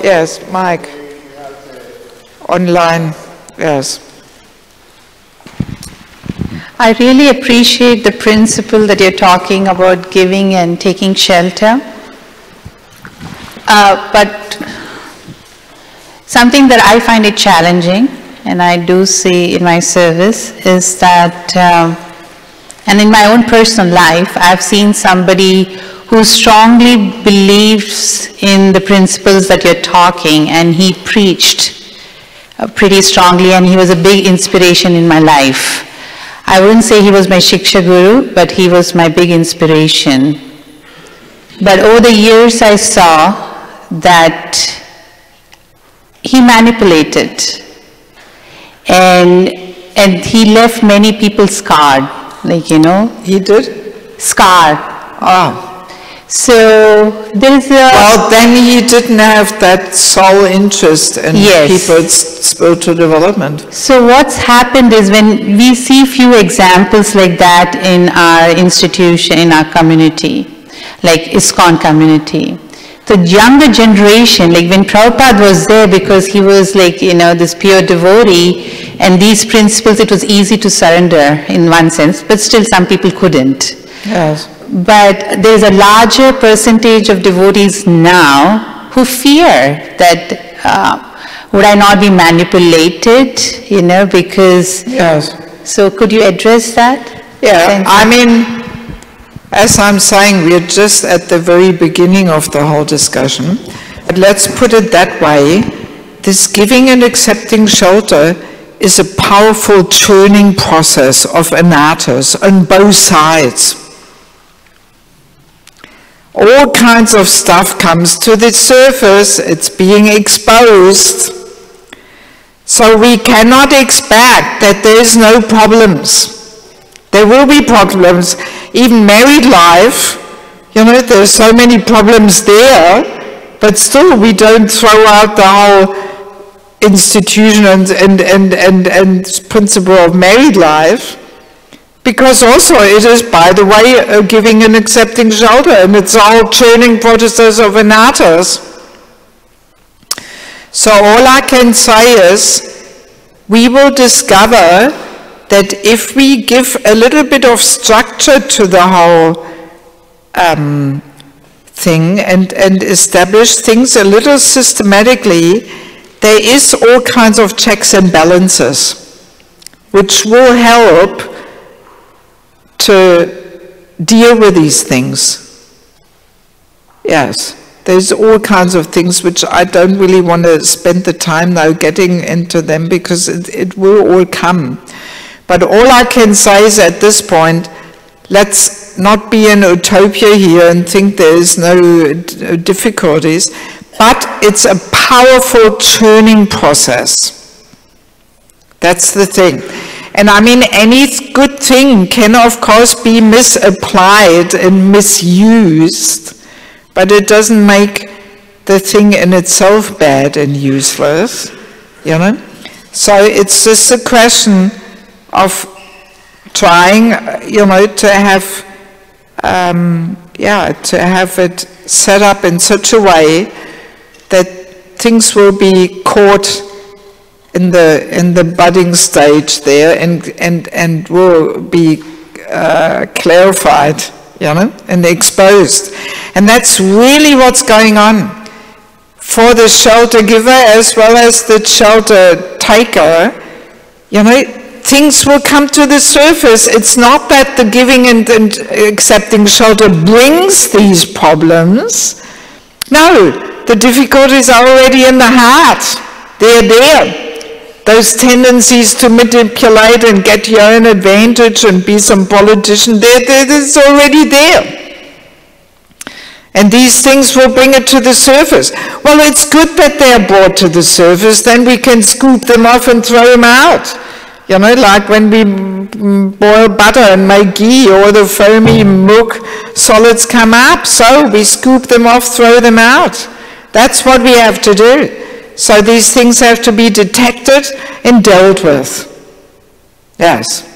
Speaker 1: Yes, Mike. Online, yes.
Speaker 2: I really appreciate the principle that you're talking about, giving and taking shelter. But something that I find it challenging, and I do see in my service, is that, and in my own personal life, I've seen somebody who strongly believes in the principles that you're talking, and he preached pretty strongly, and he was a big inspiration in my life. I wouldn't say he was my Shiksha Guru, but he was my big inspiration. But over the years I saw that he manipulated, and he left many people scarred,
Speaker 1: He did?
Speaker 2: Scarred.
Speaker 1: Ah.
Speaker 2: So there's a...
Speaker 1: Well, then he didn't have that sole interest in people's spiritual development.
Speaker 2: So what's happened is, when we see few examples like that in our institution, in our community, like ISKCON community, the younger generation, like when Prabhupada was there, because he was this pure devotee, and these principles, it was easy to surrender in one sense, but still some people couldn't.
Speaker 1: Yes.
Speaker 2: But there's a larger percentage of devotees now who fear that would I not be manipulated, because...
Speaker 1: Yes.
Speaker 2: So could you address that?
Speaker 1: Yeah, I mean, as I'm saying, we're just at the very beginning of the whole discussion. But let's put it that way. This giving and accepting shelter is a powerful churning process of anarthas on both sides. All kinds of stuff comes to the surface, it's being exposed. So we cannot expect that there's no problems. There will be problems. Even married life, there's so many problems there, but still we don't throw out the whole institution and principle of married life. Because also it is, by the way, giving and accepting shelter, and it's all churning processes of anarthas. So all I can say is, we will discover that if we give a little bit of structure to the whole thing and establish things a little systematically, there is all kinds of checks and balances, which will help to deal with these things. Yes, there's all kinds of things which I don't really want to spend the time now getting into them, because it will all come. But all I can say is, at this point, let's not be in utopia here and think there's no difficulties, but it's a powerful churning process. That's the thing. And I mean, any good thing can, of course, be misapplied and misused, but it doesn't make the thing in itself bad and useless, So it's just a question of trying, to have, to have it set up in such a way that things will be caught in the budding stage there, and will be clarified, you know, and exposed. And that's really what's going on for the shelter giver as well as the shelter taker. You know, things will come to the surface. It's not that the giving and accepting shelter brings these problems. No, the difficulties are already in the heart. They're there. Those tendencies to manipulate and get your own advantage and be some politician, it's already there. And these things will bring it to the surface. Well, it's good that they're brought to the surface, then we can scoop them off and throw them out. You know, like when we boil butter and make ghee, or the foamy milk solids come up, so we scoop them off, throw them out. That's what we have to do. So these things have to be detected and dealt with. Yes.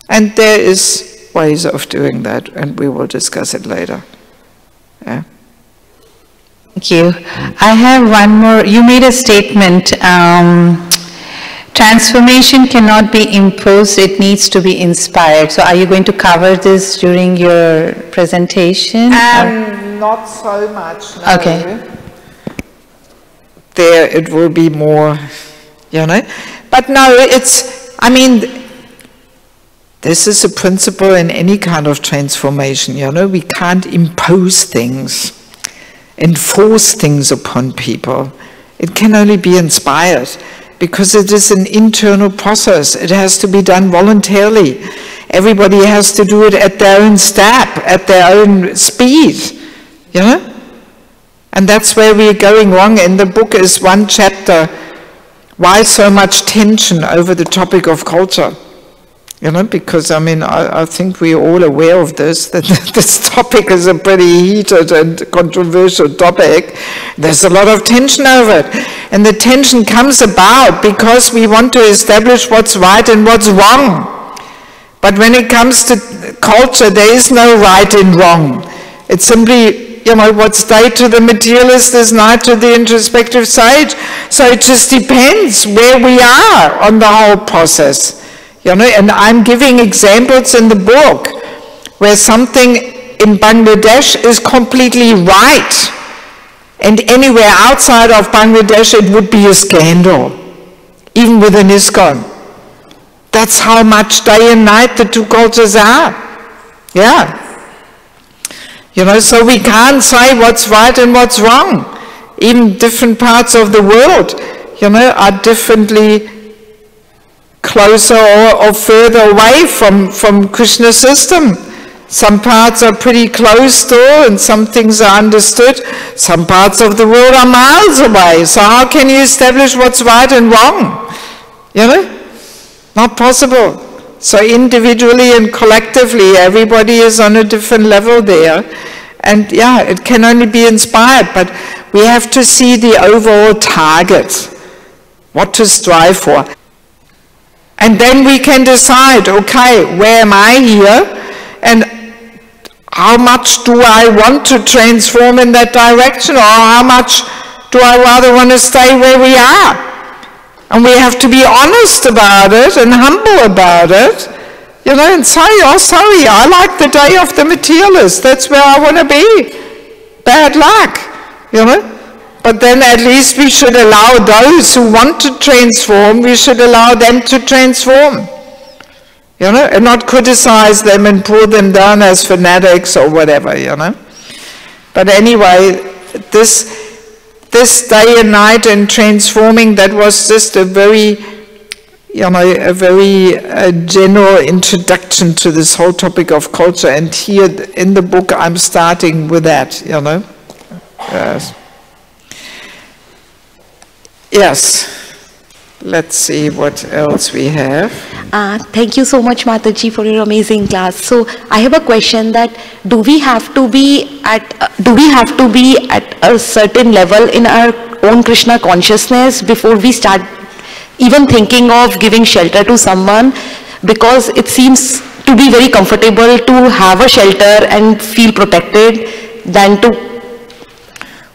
Speaker 1: And there is ways of doing that, and we will discuss it later. Yeah.
Speaker 2: Thank you. I have one more. You made a statement. Transformation cannot be imposed, it needs to be inspired. So are you going to cover this during your presentation?
Speaker 1: Not so much, no.
Speaker 2: Okay.
Speaker 1: There it will be more, you know. But no, it's, I mean, this is a principle in any kind of transformation, you know. We can't impose things, enforce things upon people. It can only be inspired, because it is an internal process. It has to be done voluntarily. Everybody has to do it at their own step, at their own speed, you know? And that's where we're going wrong. In the book is one chapter, why so much tension over the topic of culture? You know, because I mean, I think we're all aware of this, that this topic is a pretty heated and controversial topic. There's a lot of tension over it. And the tension comes about because we want to establish what's right and what's wrong. But when it comes to culture, there is no right and wrong. It's simply, you know, what's stated to the materialist is not to the introspective sage. So it just depends where we are on the whole process. You know, and I'm giving examples in the book where something in Bangladesh is completely right, and anywhere outside of Bangladesh it would be a scandal, even within ISKCON. That's how much day and night the two cultures are. Yeah. You know, so we can't say what's right and what's wrong. Even different parts of the world, you know, are differently closer or further away from Krishna's system. Some parts are pretty close still, and some things are understood. Some parts of the world are miles away. So how can you establish what's right and wrong? You know? Not possible. So individually and collectively, everybody is on a different level there. And yeah, it can only be inspired, but we have to see the overall target, what to strive for. And then we can decide, okay, where am I here? And how much do I want to transform in that direction? Or how much do I rather want to stay where we are? And we have to be honest about it and humble about it. You know, and say, oh, sorry, I like the day of the materialist. That's where I want to be. Bad luck, you know. But then at least we should allow those who want to transform, we should allow them to transform. You know, and not criticize them and pull them down as fanatics or whatever, you know. But anyway, this day and night in transforming, that was just a very, you know, a very general introduction to this whole topic of culture. And here in the book, I'm starting with that, you know. Yes. Yes. Let's see what else we have.
Speaker 5: Thank you so much, Mataji, for your amazing class. So I have a question that do we have to be at a certain level in our own Krishna consciousness before we start even thinking of giving shelter to someone? Because it seems to be very comfortable to have a shelter and feel protected than to.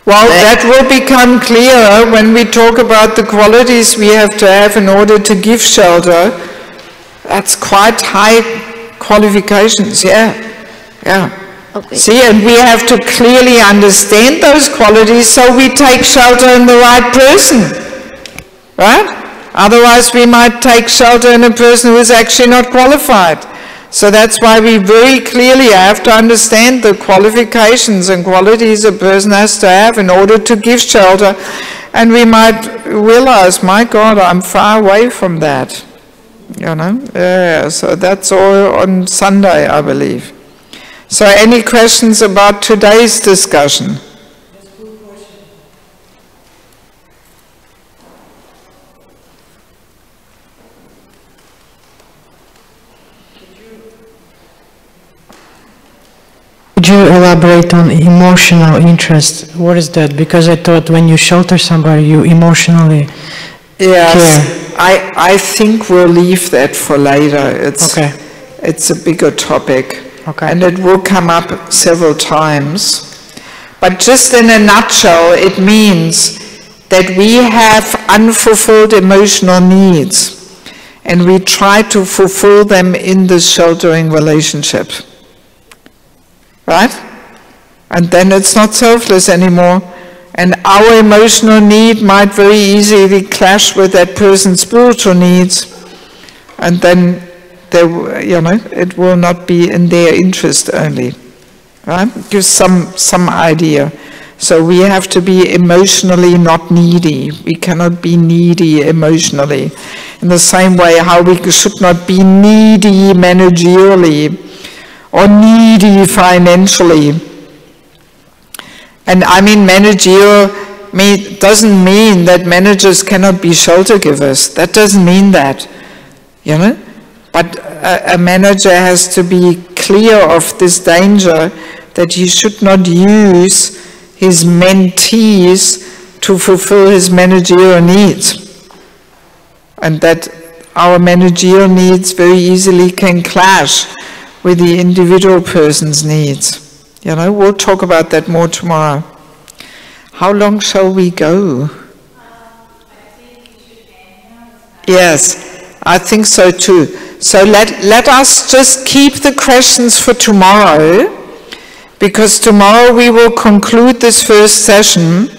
Speaker 1: Well, that will become clearer when we talk about the qualities we have to have in order to give shelter. That's quite high qualifications, yeah.
Speaker 5: Okay.
Speaker 1: See, and we have to clearly understand those qualities so we take shelter in the right person, right? Otherwise we might take shelter in a person who is actually not qualified. So that's why we very clearly have to understand the qualifications and qualities a person has to have in order to give shelter. And we might realize, my God, I'm far away from that. You know? Yeah, so that's all on Sunday, I believe. So any questions about today's discussion?
Speaker 3: Could you elaborate on emotional interest? What is that? Because I thought when you shelter somebody, you emotionally
Speaker 1: Yes, I think we'll leave that for later. It's a bigger topic.
Speaker 3: Okay.
Speaker 1: And it will come up several times. But just in a nutshell, it means that we have unfulfilled emotional needs and we try to fulfill them in the sheltering relationship. Right? And then it's not selfless anymore. And our emotional need might very easily clash with that person's spiritual needs. And then it will not be in their interest only. Right? Gives some idea. So we have to be emotionally not needy. We cannot be needy emotionally. In the same way how we should not be needy managerially or needy financially. And I mean managerial doesn't mean that managers cannot be shelter givers. That doesn't mean that. You know? But a manager has to be clear of this danger that he should not use his mentees to fulfill his managerial needs. And that our managerial needs very easily can clash with the individual person's needs. You know, we'll talk about that more tomorrow. How long shall we go? Yes, I think so too. So let us just keep the questions for tomorrow, because tomorrow we will conclude this first session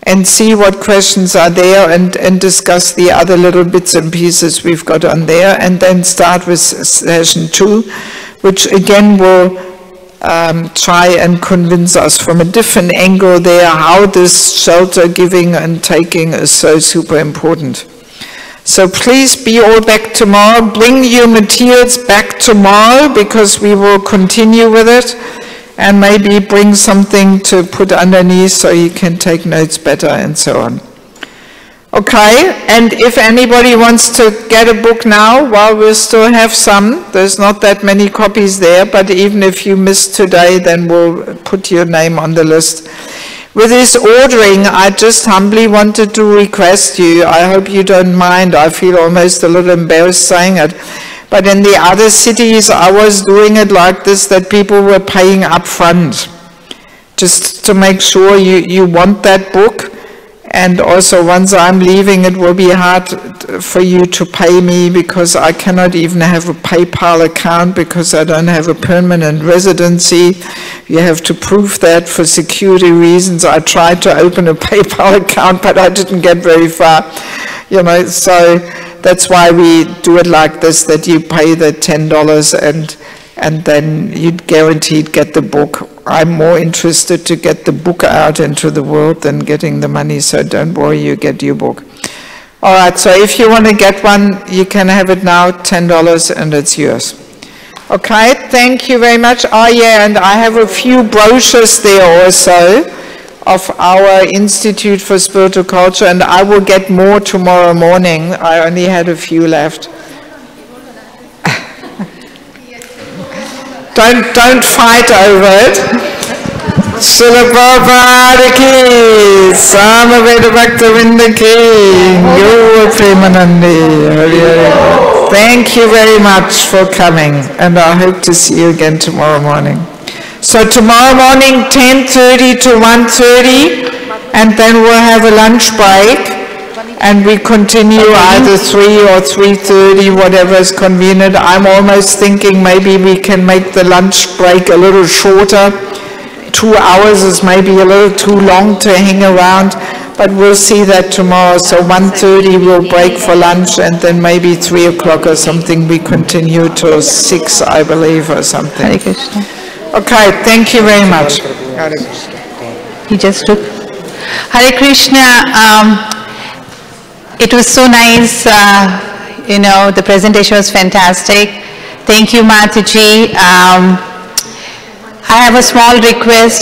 Speaker 1: and see what questions are there and discuss the other little bits and pieces we've got on there, and then start with session 2, which again will try and convince us from a different angle there how this shelter giving and taking is so super important. So please be all back tomorrow. Bring your materials back tomorrow because we will continue with it, and maybe bring something to put underneath so you can take notes better and so on. Okay, and if anybody wants to get a book now, while we still have some, there's not that many copies there, but even if you missed today, then we'll put your name on the list. With this ordering, I just humbly wanted to request you, I hope you don't mind, I feel almost a little embarrassed saying it, but in the other cities I was doing it like this, that people were paying up front, just to make sure you want that book. And also once I'm leaving, it will be hard for you to pay me because I cannot even have a PayPal account because I don't have a permanent residency. You have to prove that for security reasons. I tried to open a PayPal account, but I didn't get very far. You know, so that's why we do it like this, that you pay the $10 and then you'd guaranteed get the book. I'm more interested to get the book out into the world than getting the money, so don't worry, you get your book. All right, so if you want to get one, you can have it now, $10, and it's yours. Okay, thank you very much. Oh yeah, and I have a few brochures there also of our Institute for Spiritual Culture, and I will get more tomorrow morning. I only had a few left. Don't fight over it. Srila Prabhupada ki, Samaveda Bhakta Vrinda ki, Guru Premanandi. Thank you very much for coming, and I hope to see you again tomorrow morning. So tomorrow morning, 10:30 to 1:30, and then we'll have a lunch break, and we continue either 3 or 3:30, whatever is convenient. I'm almost thinking maybe we can make the lunch break a little shorter. 2 hours is maybe a little too long to hang around, but we'll see that tomorrow. So 1:30 we'll break for lunch, and then maybe 3 o'clock or something we continue till 6, I believe, or something.
Speaker 2: Hare Krishna.
Speaker 1: Okay, thank you very much.
Speaker 2: He just took. Hare Krishna. It was so nice. The presentation was fantastic. Thank you, Mataji. I have a small request.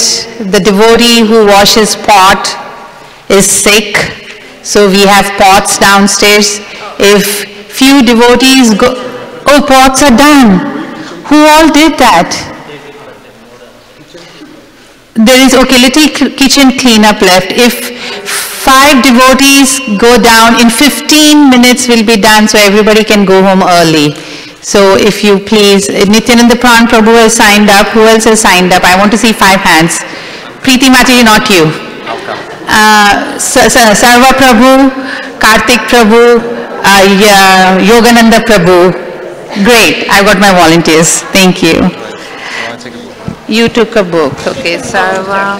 Speaker 2: The devotee who washes pot is sick, so we have pots downstairs. If few devotees go, oh, pots are done. Who all did that? There is, okay, little kitchen cleanup left. If 5 devotees go down, in 15 minutes will be done, so everybody can go home early. So if you please, Nityananda Pran Prabhu has signed up. Who else has signed up? I want to see 5 hands. Preeti Mataji, not you. Sarva Prabhu, Kartik Prabhu, Yogananda Prabhu. Great, I got my volunteers. Thank you. You took a book. Okay, Sarva.